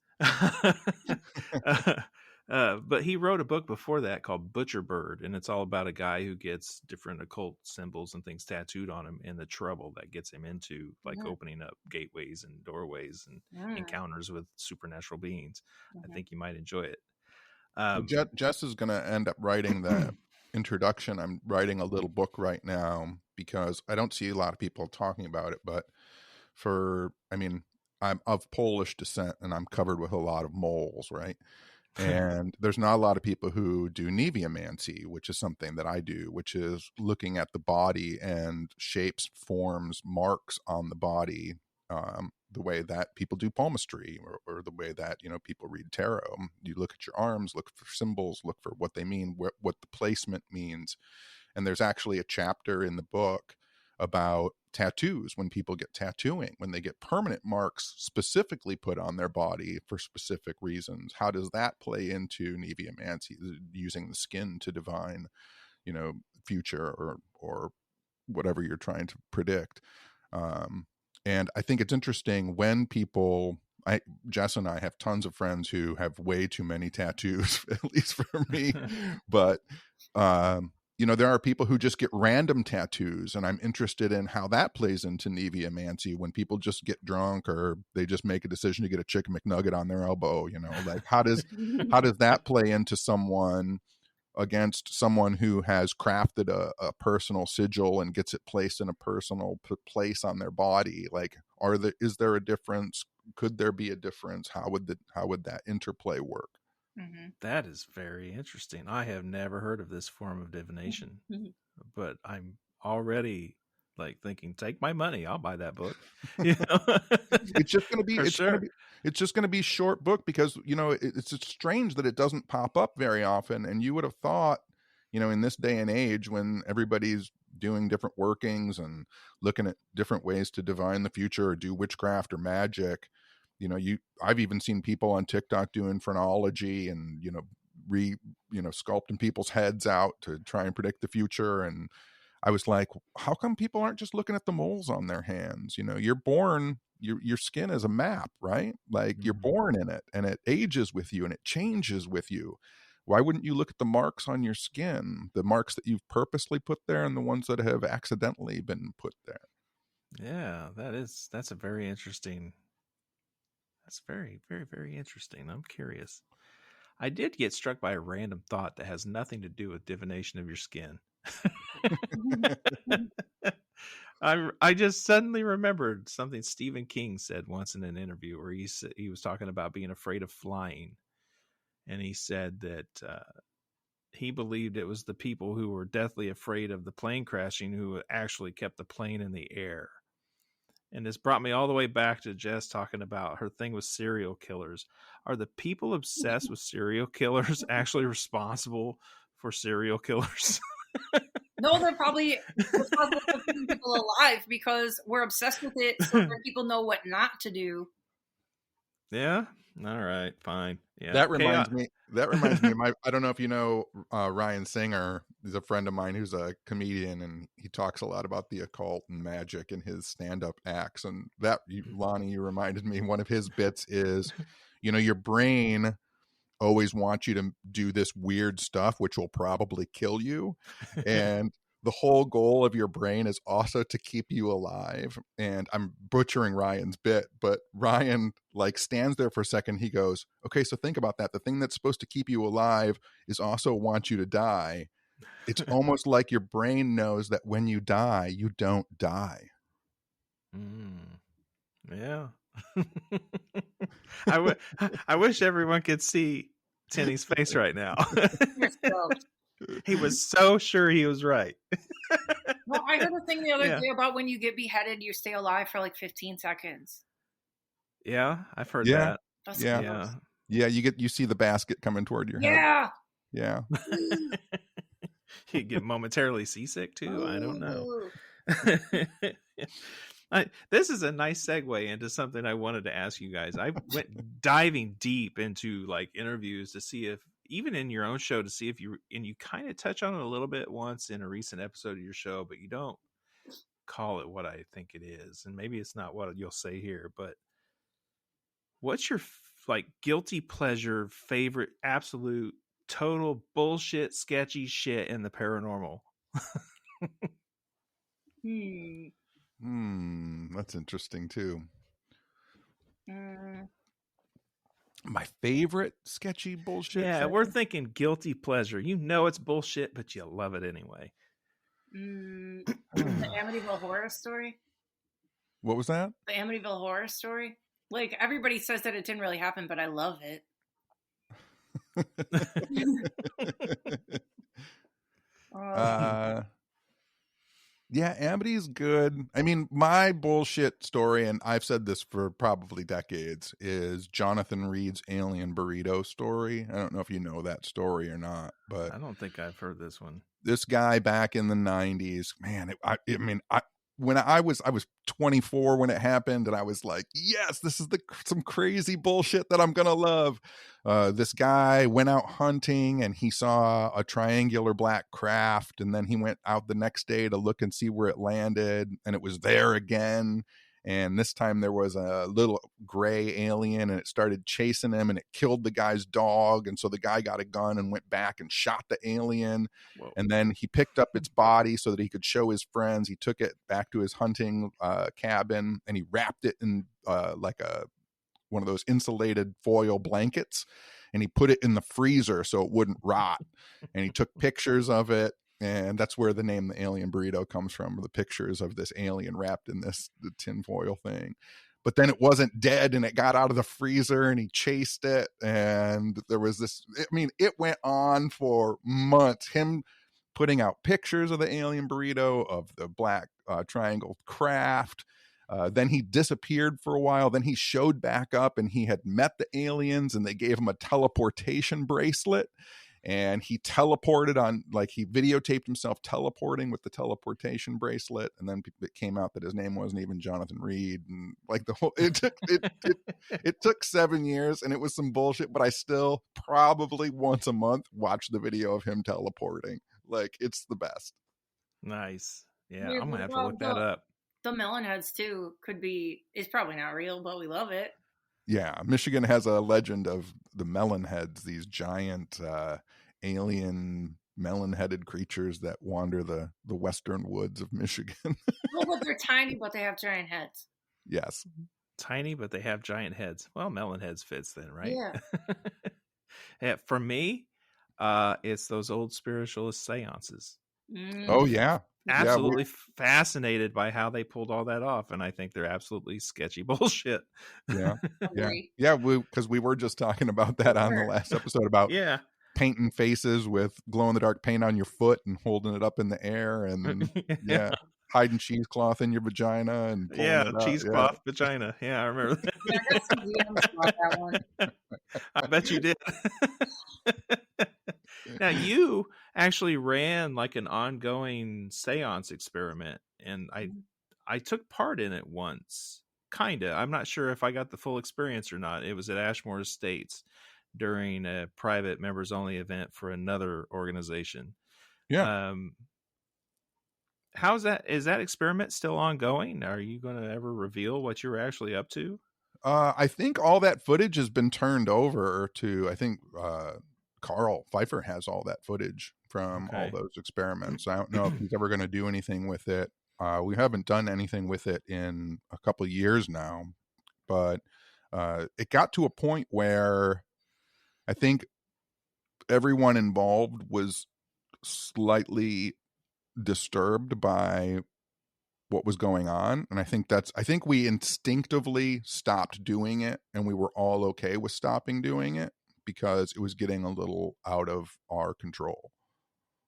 But he wrote a book before that called Butcher Bird, and it's all about a guy who gets different occult symbols and things tattooed on him and the trouble that gets him into, like opening up gateways and doorways and encounters with supernatural beings. I think you might enjoy it. Jess is going to end up writing introduction, I'm writing a little book right now because I don't see a lot of people talking about it, but I'm of Polish descent and I'm covered with a lot of moles, right? And there's not a lot of people who do neviomancy, which is something that I do, which is looking at the body and shapes, forms, marks on the body, the way that people do palmistry, or the way that, people read tarot. You look at your arms, look for symbols, look for what they mean, what the placement means. And there's actually a chapter in the book about tattoos, when people get tattooing, when they get permanent marks specifically put on their body for specific reasons. How does that play into neviomancy, using the skin to divine, future or whatever you're trying to predict? And I think it's interesting when people, Jess and I have tons of friends who have way too many tattoos, at least for me, but there are people who just get random tattoos, and I'm interested in how that plays into neviomancy, when people just get drunk or they just make a decision to get a chicken McNugget on their elbow. Like how does that play into someone against someone who has crafted a personal sigil and gets it placed in a personal place on their body? Like, is there a difference? Could there be a difference? How would that interplay work? Mm-hmm. That is very interesting. I have never heard of this form of divination, but I'm already like thinking, take my money, I'll buy that book. It's just going to be, it's just going to be short book, because, it's strange that it doesn't pop up very often. And you would have thought, in this day and age, when everybody's doing different workings and looking at different ways to divine the future or do witchcraft or magic, I've even seen people on TikTok doing phrenology and, sculpting people's heads out to try and predict the future. And I was like, how come people aren't just looking at the moles on their hands? You're born, your skin is a map, right? Like, you're born in it, and it ages with you and it changes with you. Why wouldn't you look at the marks on your skin, the marks that you've purposely put there and the ones that have accidentally been put there? Yeah, that's a very interesting. That's very, very, very interesting. I'm curious. I did get struck by a random thought that has nothing to do with divination of your skin. I just suddenly remembered something Stephen King said once in an interview, where he was talking about being afraid of flying, and he said that he believed it was the people who were deathly afraid of the plane crashing who actually kept the plane in the air. And this brought me all the way back to Jess talking about her thing with serial killers. Are the people obsessed with serial killers actually responsible for serial killers? No, they're probably responsible for keeping people alive, because we're obsessed with it, so that people know what not to do. Yeah. All right. Fine. Yeah. That reminds me. I don't know if you know Ryan Singer. He's a friend of mine who's a comedian, and he talks a lot about the occult and magic in his stand-up acts. And Lonnie, you reminded me. One of his bits is, your brain always wants you to do this weird stuff, which will probably kill you, and the whole goal of your brain is also to keep you alive. And I'm butchering Ryan's bit, but Ryan stands there for a second. He goes, okay, so think about that. The thing that's supposed to keep you alive is also want you to die. It's almost like your brain knows that when you die, you don't die. Yeah. I wish everyone could see Tenney's face right now. He was so sure he was right. Well, I heard a thing the other day about when you get beheaded, you stay alive for like 15 seconds. Yeah, I've heard that. That's yeah. You see the basket coming toward your head. Yeah. You get momentarily seasick too. I don't know. This is a nice segue into something I wanted to ask you guys. I went diving deep into interviews to see if, even in your own show, to see if you kind of touch on it a little bit once in a recent episode of your show, but you don't call it what I think it is. And maybe it's not what you'll say here, but what's your guilty pleasure, favorite, absolute, total bullshit, sketchy shit in the paranormal? That's interesting too. My favorite sketchy bullshit. Yeah, thing? we're thinking guilty pleasure. You know it's bullshit, but you love it anyway. The Amityville Horror Story. What was that? The Amityville Horror Story. Like, everybody says that it didn't really happen, but I love it. Yeah, Amity's good. I mean, my bullshit story, and I've said this for probably decades, is Jonathan Reed's Alien Burrito story. I don't know if you know that story or not, but I don't think I've heard this one. this guy back in the 90s, man, when I was 24 when it happened, and I was like, yes, this is some crazy bullshit that I'm gonna love. This guy went out hunting and he saw a triangular black craft, and then he went out the next day to look and see where it landed, and it was there again. And this time there was a little gray alien, and it started chasing him, and it killed the guy's dog. And so the guy got a gun and went back and shot the alien. Whoa. And then he picked up its body so that he could show his friends. He took it back to his hunting cabin, and he wrapped it in one of those insulated foil blankets, and he put it in the freezer so it wouldn't rot. And he took pictures of it. And that's where the name the Alien Burrito comes from, the pictures of this alien wrapped in the tinfoil thing. But then it wasn't dead, and it got out of the freezer, and he chased it. And there was this, I mean, it went on for months, him putting out pictures of the Alien Burrito, of the black triangle craft. Then he disappeared for a while. Then he showed back up, and he had met the aliens, and they gave him a teleportation bracelet. And he teleported on, like, he videotaped himself teleporting with the teleportation bracelet. And then it came out that his name wasn't even Jonathan Reed. And like the whole, it took 7 years, and it was some bullshit, but I still probably once a month watch the video of him teleporting. Like, it's the best. Nice. Yeah, I'm going to have to look that up. The melon heads too it's probably not real, but we love it. Yeah, Michigan has a legend of the melon heads, these giant alien melon-headed creatures that wander the western woods of Michigan. Well, but they're tiny, but they have giant heads. Yes. Tiny, but they have giant heads. Well, melon heads fits then, right? Yeah. Yeah, for me, it's those old spiritualist seances. Oh, yeah. Absolutely fascinated by how they pulled all that off, and I think they're absolutely sketchy bullshit. Yeah, yeah. Because we were just talking about that on the last episode about painting faces with glow-in-the-dark paint on your foot and holding it up in the air, and hiding cheesecloth in your vagina and cheesecloth vagina. Yeah, I remember that. I bet you did. Now, you actually ran like an ongoing seance experiment, and I took part in it once. Kinda. I'm not sure if I got the full experience or not. It was at Ashmore Estates during a private members only event for another organization. Yeah. How's that? Is that experiment still ongoing? Are you going to ever reveal what you were actually up to? I think all that footage has been turned over to, I think, Carl Pfeiffer has all that footage from all those experiments. I don't know if he's ever going to do anything with it. We haven't done anything with it in a couple of years now, but it got to a point where I think everyone involved was slightly disturbed by what was going on. And I think we instinctively stopped doing it, and we were all okay with stopping doing it because it was getting a little out of our control.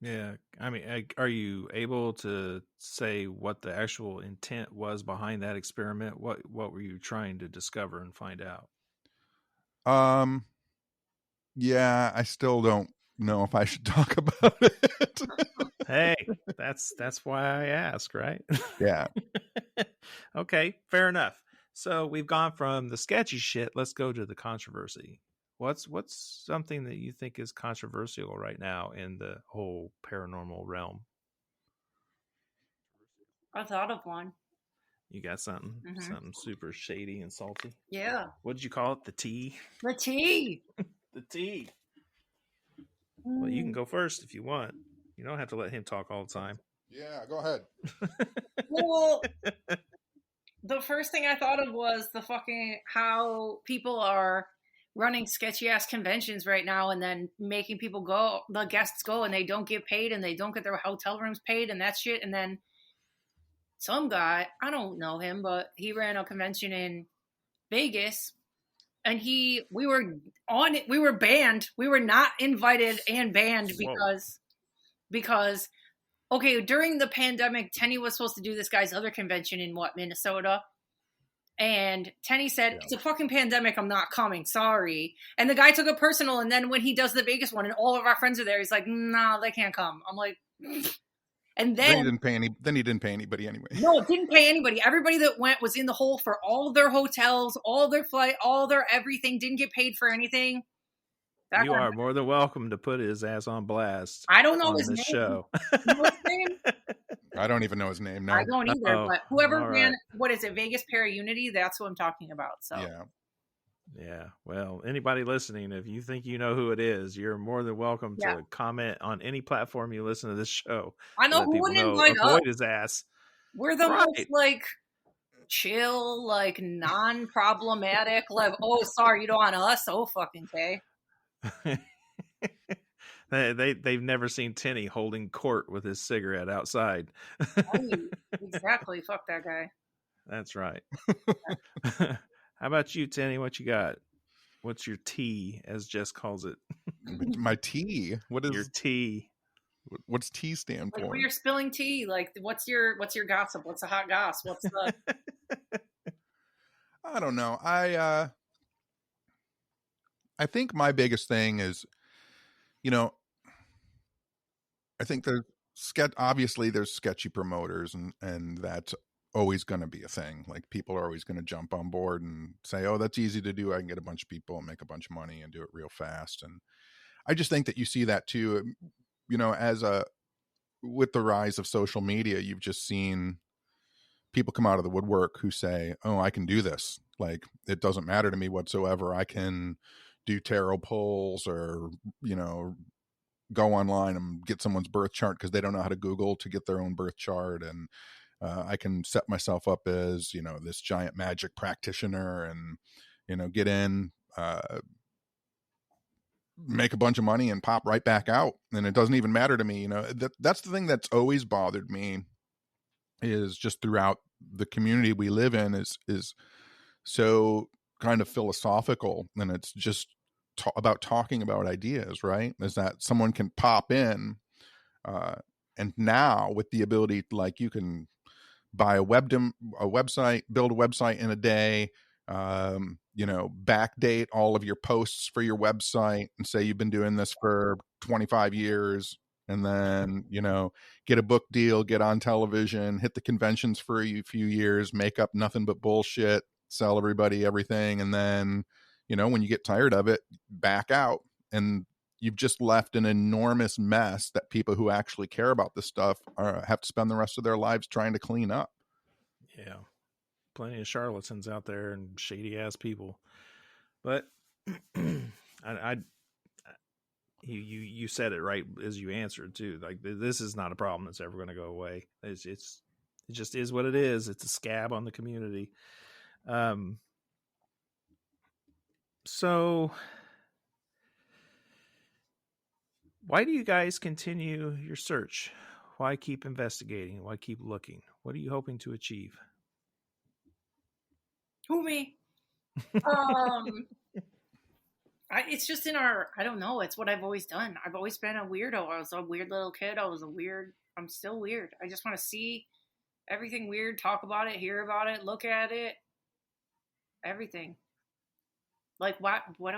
Yeah. I mean, are you able to say what the actual intent was behind that experiment? What were you trying to discover and find out? Yeah, I still don't know if I should talk about it. Hey, that's why I ask, right? Yeah. Okay, fair enough. So we've gone from the sketchy shit. Let's go to the controversy. What's something that you think is controversial right now in the whole paranormal realm? I thought of one. You got something? Mm-hmm. Something super shady and salty? Yeah. What did you call it? The tea? The tea. The tea. Well, you can go first if you want. You don't have to let him talk all the time. Yeah, go ahead. Well, the first thing I thought of was the fucking how people are running sketchy ass conventions right now and then making people go, the guests go, and they don't get paid and they don't get their hotel rooms paid and that shit. And then some guy, I don't know him, but he ran a convention in Vegas, and we were on it. We were banned. We were not invited and banned because okay, during the pandemic, Tenney was supposed to do this guy's other convention in Minnesota. And Tenney said, It's a fucking pandemic. I'm not coming. Sorry. And the guy took it personal. And then when he does the Vegas one and all of our friends are there, he's like, nah, they can't come. I'm like, and then he didn't pay anybody anyway. No, it didn't pay anybody. Everybody that went was in the hole for all their hotels, all their flight, all their everything, didn't get paid for anything. You are more than welcome to put his ass on blast. I don't know his name. Show. You know his name? I don't even know his name. No, I don't either. But whoever ran, what is it, Vegas Para Unity? That's what I'm talking about. So yeah. Well, anybody listening, if you think you know who it is, you're more than welcome to comment on any platform you listen to this show. I know who wouldn't invite us. Avoid his ass. We're the most like chill, like non-problematic. Like, oh, sorry, you don't want us. Oh, fucking okay. They've never seen Tenney holding court with his cigarette outside. Exactly. Fuck that guy. That's right. How about you, Tenney? What you got? What's your tea, as Jess calls it? My tea? What is your tea? What's tea stand for? When you're spilling tea, like what's your gossip? What's the hot goss? What's the? I don't know. I think my biggest thing is, I think obviously there's sketchy promoters and that's always going to be a thing. Like people are always going to jump on board and say, oh, that's easy to do. I can get a bunch of people and make a bunch of money and do it real fast. And I just think that you see that too, with the rise of social media, you've just seen people come out of the woodwork who say, oh, I can do this. Like, it doesn't matter to me whatsoever. I can do tarot pulls or, go online and get someone's birth chart because they don't know how to Google to get their own birth chart. And I can set myself up as, this giant magic practitioner and, get in, make a bunch of money and pop right back out. And it doesn't even matter to me. That's the thing that's always bothered me, is just throughout the community we live in is so kind of philosophical, and it's just about talking about ideas, right? Is that someone can pop in, and now with the ability, like, you can buy a website, build a website in a day, backdate all of your posts for your website and say you've been doing this for 25 years, and then, get a book deal, get on television, hit the conventions for a few years, make up nothing but bullshit, sell everybody everything, and then, when you get tired of it, back out. And you've just left an enormous mess that people who actually care about this stuff have to spend the rest of their lives trying to clean up. Yeah. Plenty of charlatans out there and shady ass people. But you said it right as you answered too. Like, this is not a problem that's ever going to go away. It just is what it is. It's a scab on the community. So why do you guys continue your search? Why keep investigating? Why keep looking? What are you hoping to achieve? Who, me? It's just in I don't know. It's what I've always done. I've always been a weirdo. I was a weird little kid. I'm still weird. I just want to see everything weird, talk about it, hear about it, look at it, everything. Like, why would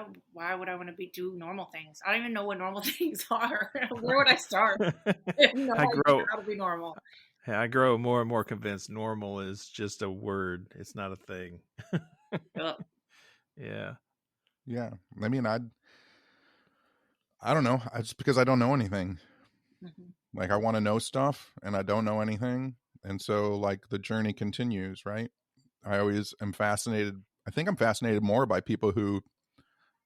I want to do normal things? I don't even know what normal things are. Where would I start? I grow how to be normal. I grow more and more convinced normal is just a word. It's not a thing. Yeah. Yeah. I mean, I don't know. It's because I don't know anything. Mm-hmm. Like, I want to know stuff and I don't know anything. And so, like, the journey continues, right? I always am fascinated. I think I'm fascinated more by people who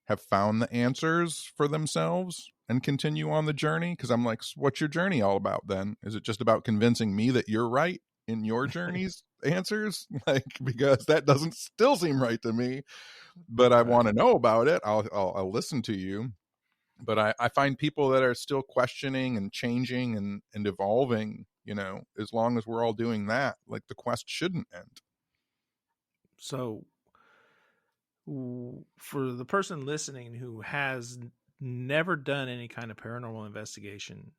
have found the answers for themselves and continue on the journey. Because I'm like, what's your journey all about then? Is it just about convincing me that you're right in your journeys answers, like, because that doesn't still seem right to me, but I want to know about it. I'll listen to you. But I find people that are still questioning and changing and evolving, as long as we're all doing that, like, the quest shouldn't end. So for the person listening who has never done any kind of paranormal investigation,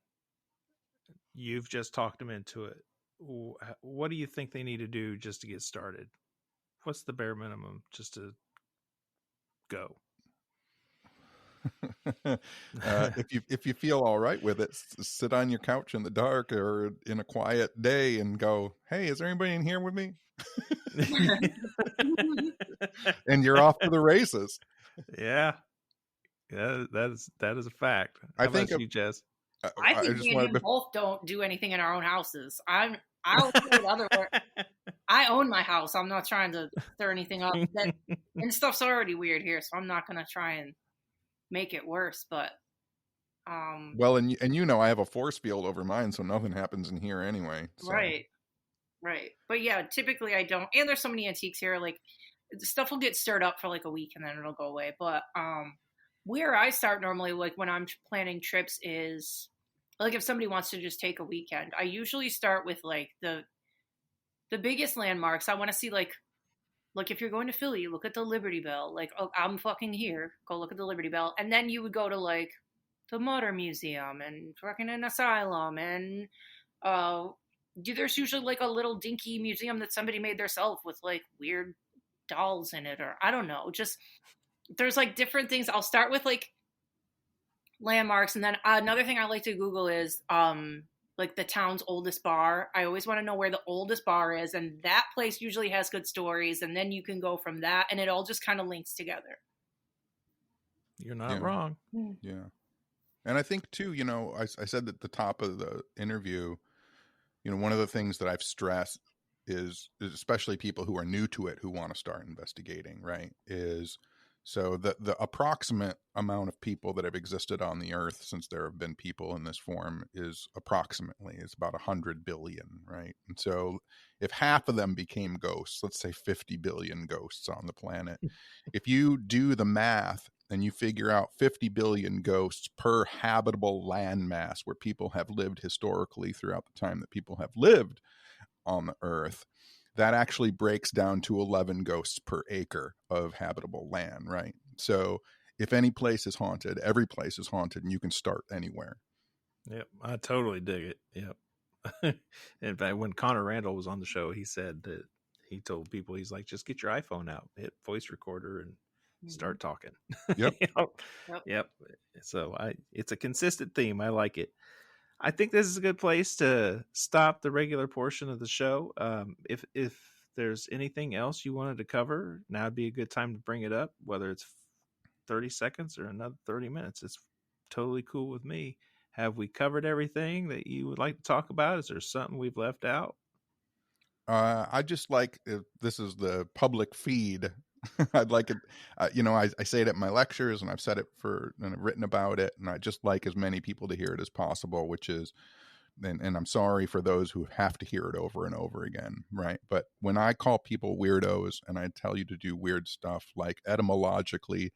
you've just talked them into it. What do you think they need to do just to get started? What's the bare minimum just to go? If you feel all right with it, sit on your couch in the dark or in a quiet day and go, hey, is there anybody in here with me? And you're off to the races. Yeah, that is a fact. How I think about you, Jess? I think me and him both don't do anything in our own houses. I'll say it other way. I own my house. I'm not trying to stir anything up. And stuff's already weird here, so I'm not gonna try and make it worse. But well, and I have a force field over mine, so nothing happens in here anyway. So. Right. But yeah, typically I don't. And there's so many antiques here. Like, stuff will get stirred up for like a week and then it'll go away. But where I start normally, like when I'm planning trips, is like if somebody wants to just take a weekend, I usually start with like the biggest landmarks. I want to see like if you're going to Philly, look at the Liberty Bell. Like, oh, I'm fucking here. Go look at the Liberty Bell. And then you would go to like the Murder Museum and fucking an asylum. And there's usually like a little dinky museum that somebody made themselves with like weird dolls in it, or I don't know. Just there's like different things. I'll start with like landmarks, and then another thing I like to Google is like the town's oldest bar. I always want to know where the oldest bar is, and that place usually has good stories, and then you can go from that, and it all just kind of links together. You're not wrong. Yeah. And I think too, I said at the top of the interview, one of the things that I've stressed is especially people who are new to it, who want to start investigating, right, is so the approximate amount of people that have existed on the earth since there have been people in this form is about 100 billion, right? And so if half of them became ghosts, let's say 50 billion ghosts on the planet, if you do the math and you figure out 50 billion ghosts per habitable landmass where people have lived historically throughout the time that people have lived on the earth, that actually breaks down to 11 ghosts per acre of habitable land, right? So if any place is haunted, every place is haunted, and you can start anywhere. Yep, I totally dig it. Yep. In fact, when Connor Randall was on the show, he said that he told people, he's like, just get your iPhone out, hit voice recorder, and start talking. Yep. Yep. So it's a consistent theme. I like it. I think this is a good place to stop the regular portion of the show. If there's anything else you wanted to cover, now would be a good time to bring it up, whether it's 30 seconds or another 30 minutes. It's totally cool with me. Have we covered everything that you would like to talk about? Is there something we've left out? I just like, if this is the public feed, I'd like it, I say it at my lectures, and I've said it and I've written about it, and I just like as many people to hear it as possible, which is, and I'm sorry for those who have to hear it over and over again, right? But when I call people weirdos and I tell you to do weird stuff, like etymologically,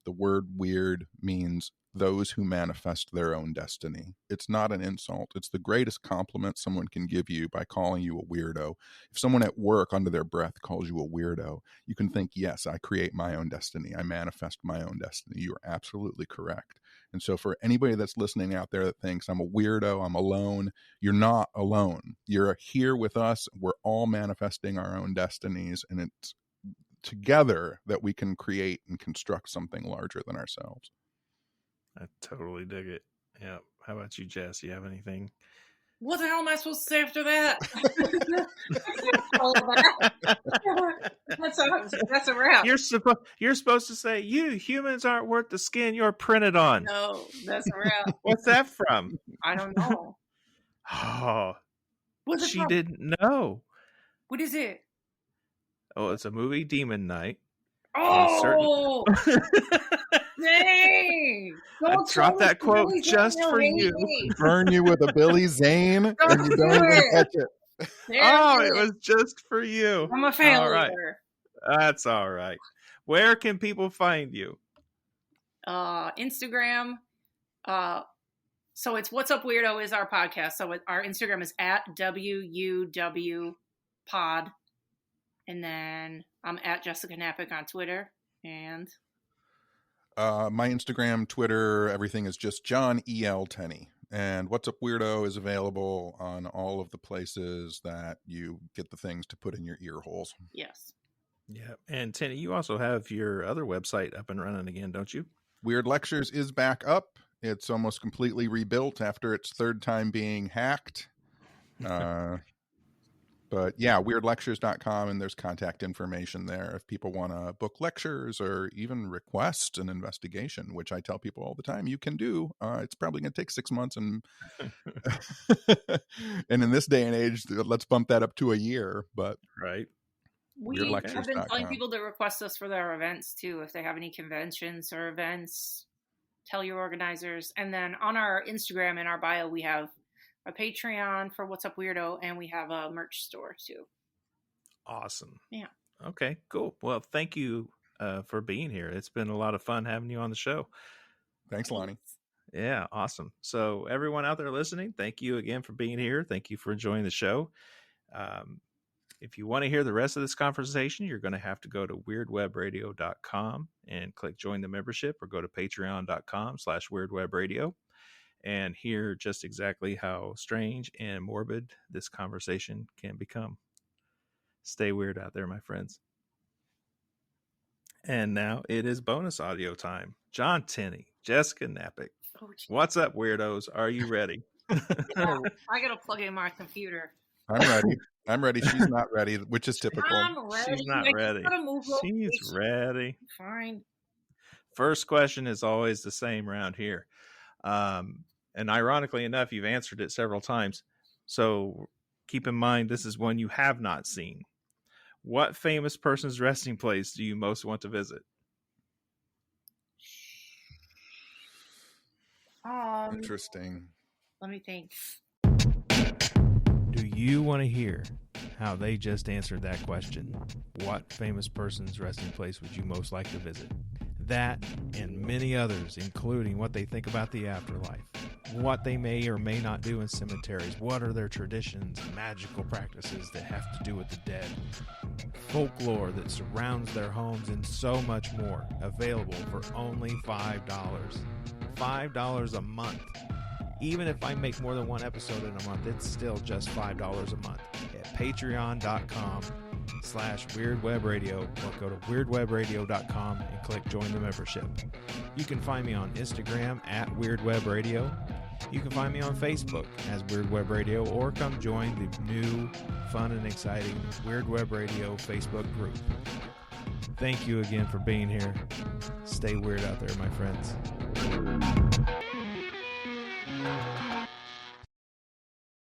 the word weird means those who manifest their own destiny. It's not an insult. It's the greatest compliment someone can give you by calling you a weirdo. If someone at work under their breath calls you a weirdo, you can think, yes, I create my own destiny. I manifest my own destiny. You are absolutely correct. And so for anybody that's listening out there that thinks I'm a weirdo, I'm alone, you're not alone. You're here with us. We're all manifesting our own destinies, and it's together that we can create and construct something larger than ourselves. I totally dig it. Yeah. How about you, Jess? You have anything? What the hell am I supposed to say after that? That's a wrap. You're supposed to say, you humans aren't worth the skin you're printed on. No, that's a wrap. What's that from? I don't know. Oh, What's it she from? didn't know. What is it? Oh, it's a movie, Demon Night. Oh, dang! I dropped that quote just for you. Burn you with a Billy Zane, and you don't even catch it. Oh, it was just for you. I'm a failure. All right. That's all right. Where can people find you? Instagram. So it's What's Up Weirdo is our podcast. So our Instagram is at WUW pod. And then I'm at Jessica Knapick on Twitter. And my Instagram, Twitter, everything is just John E.L. Tenney. And What's Up Weirdo is available on all of the places that you get the things to put in your ear holes. yes. Yeah. And Tenney, you also have your other website up and running again, don't you? Weird Lectures is back up. It's almost completely rebuilt after its third time being hacked. But yeah, weirdlectures.com, and there's contact information there if people want to book lectures or even request an investigation, which I tell people all the time you can do. It's probably going to take 6 months, and and in this day and age, let's bump that up to a year. But right. We have been telling people to request us for their events too. If they have any conventions or events, tell your organizers. And then on our Instagram in our bio, we have a Patreon for What's Up Weirdo, and we have a merch store too. Awesome. Yeah. Okay, cool. Well, thank you for being here. It's been a lot of fun having you on the show. Thanks, Lonnie. Yeah, awesome. So everyone out there listening, thank you again for being here. Thank you for enjoying the show. If you want to hear the rest of this conversation, you're going to have to go to weirdwebradio.com and click join the membership, or go to patreon.com/weirdwebradio and hear just exactly how strange and morbid this conversation can become. Stay weird out there, my friends. And now it is bonus audio time. John Tenney, Jessica Knapick. What's up, weirdos? Are you ready? Yeah, I got to plug in my computer. I'm ready. She's not ready, which is typical. I'm ready. She's not ready. She's ready. Fine. First question is always the same around here. And ironically enough, you've answered it several times. So keep in mind, this is one you have not seen. What famous person's resting place do you most want to visit? Interesting. Let me think. Do you want to hear how they just answered that question? What famous person's resting place would you most like to visit? That and many others, including what they think about the afterlife, what they may or may not do in cemeteries, what are their traditions, magical practices that have to do with the dead, folklore that surrounds their homes, and so much more, available for only $5. $5 a month. Even if I make more than one episode in a month, it's still just $5 a month at patreon.com/weirdwebradio, or go to weirdwebradio.com and click join the membership. You can find me on Instagram at weirdwebradio. You can find me on Facebook as Weird Web Radio, or come join the new, fun, and exciting Weird Web Radio Facebook group. Thank you again for being here. Stay weird out there, my friends.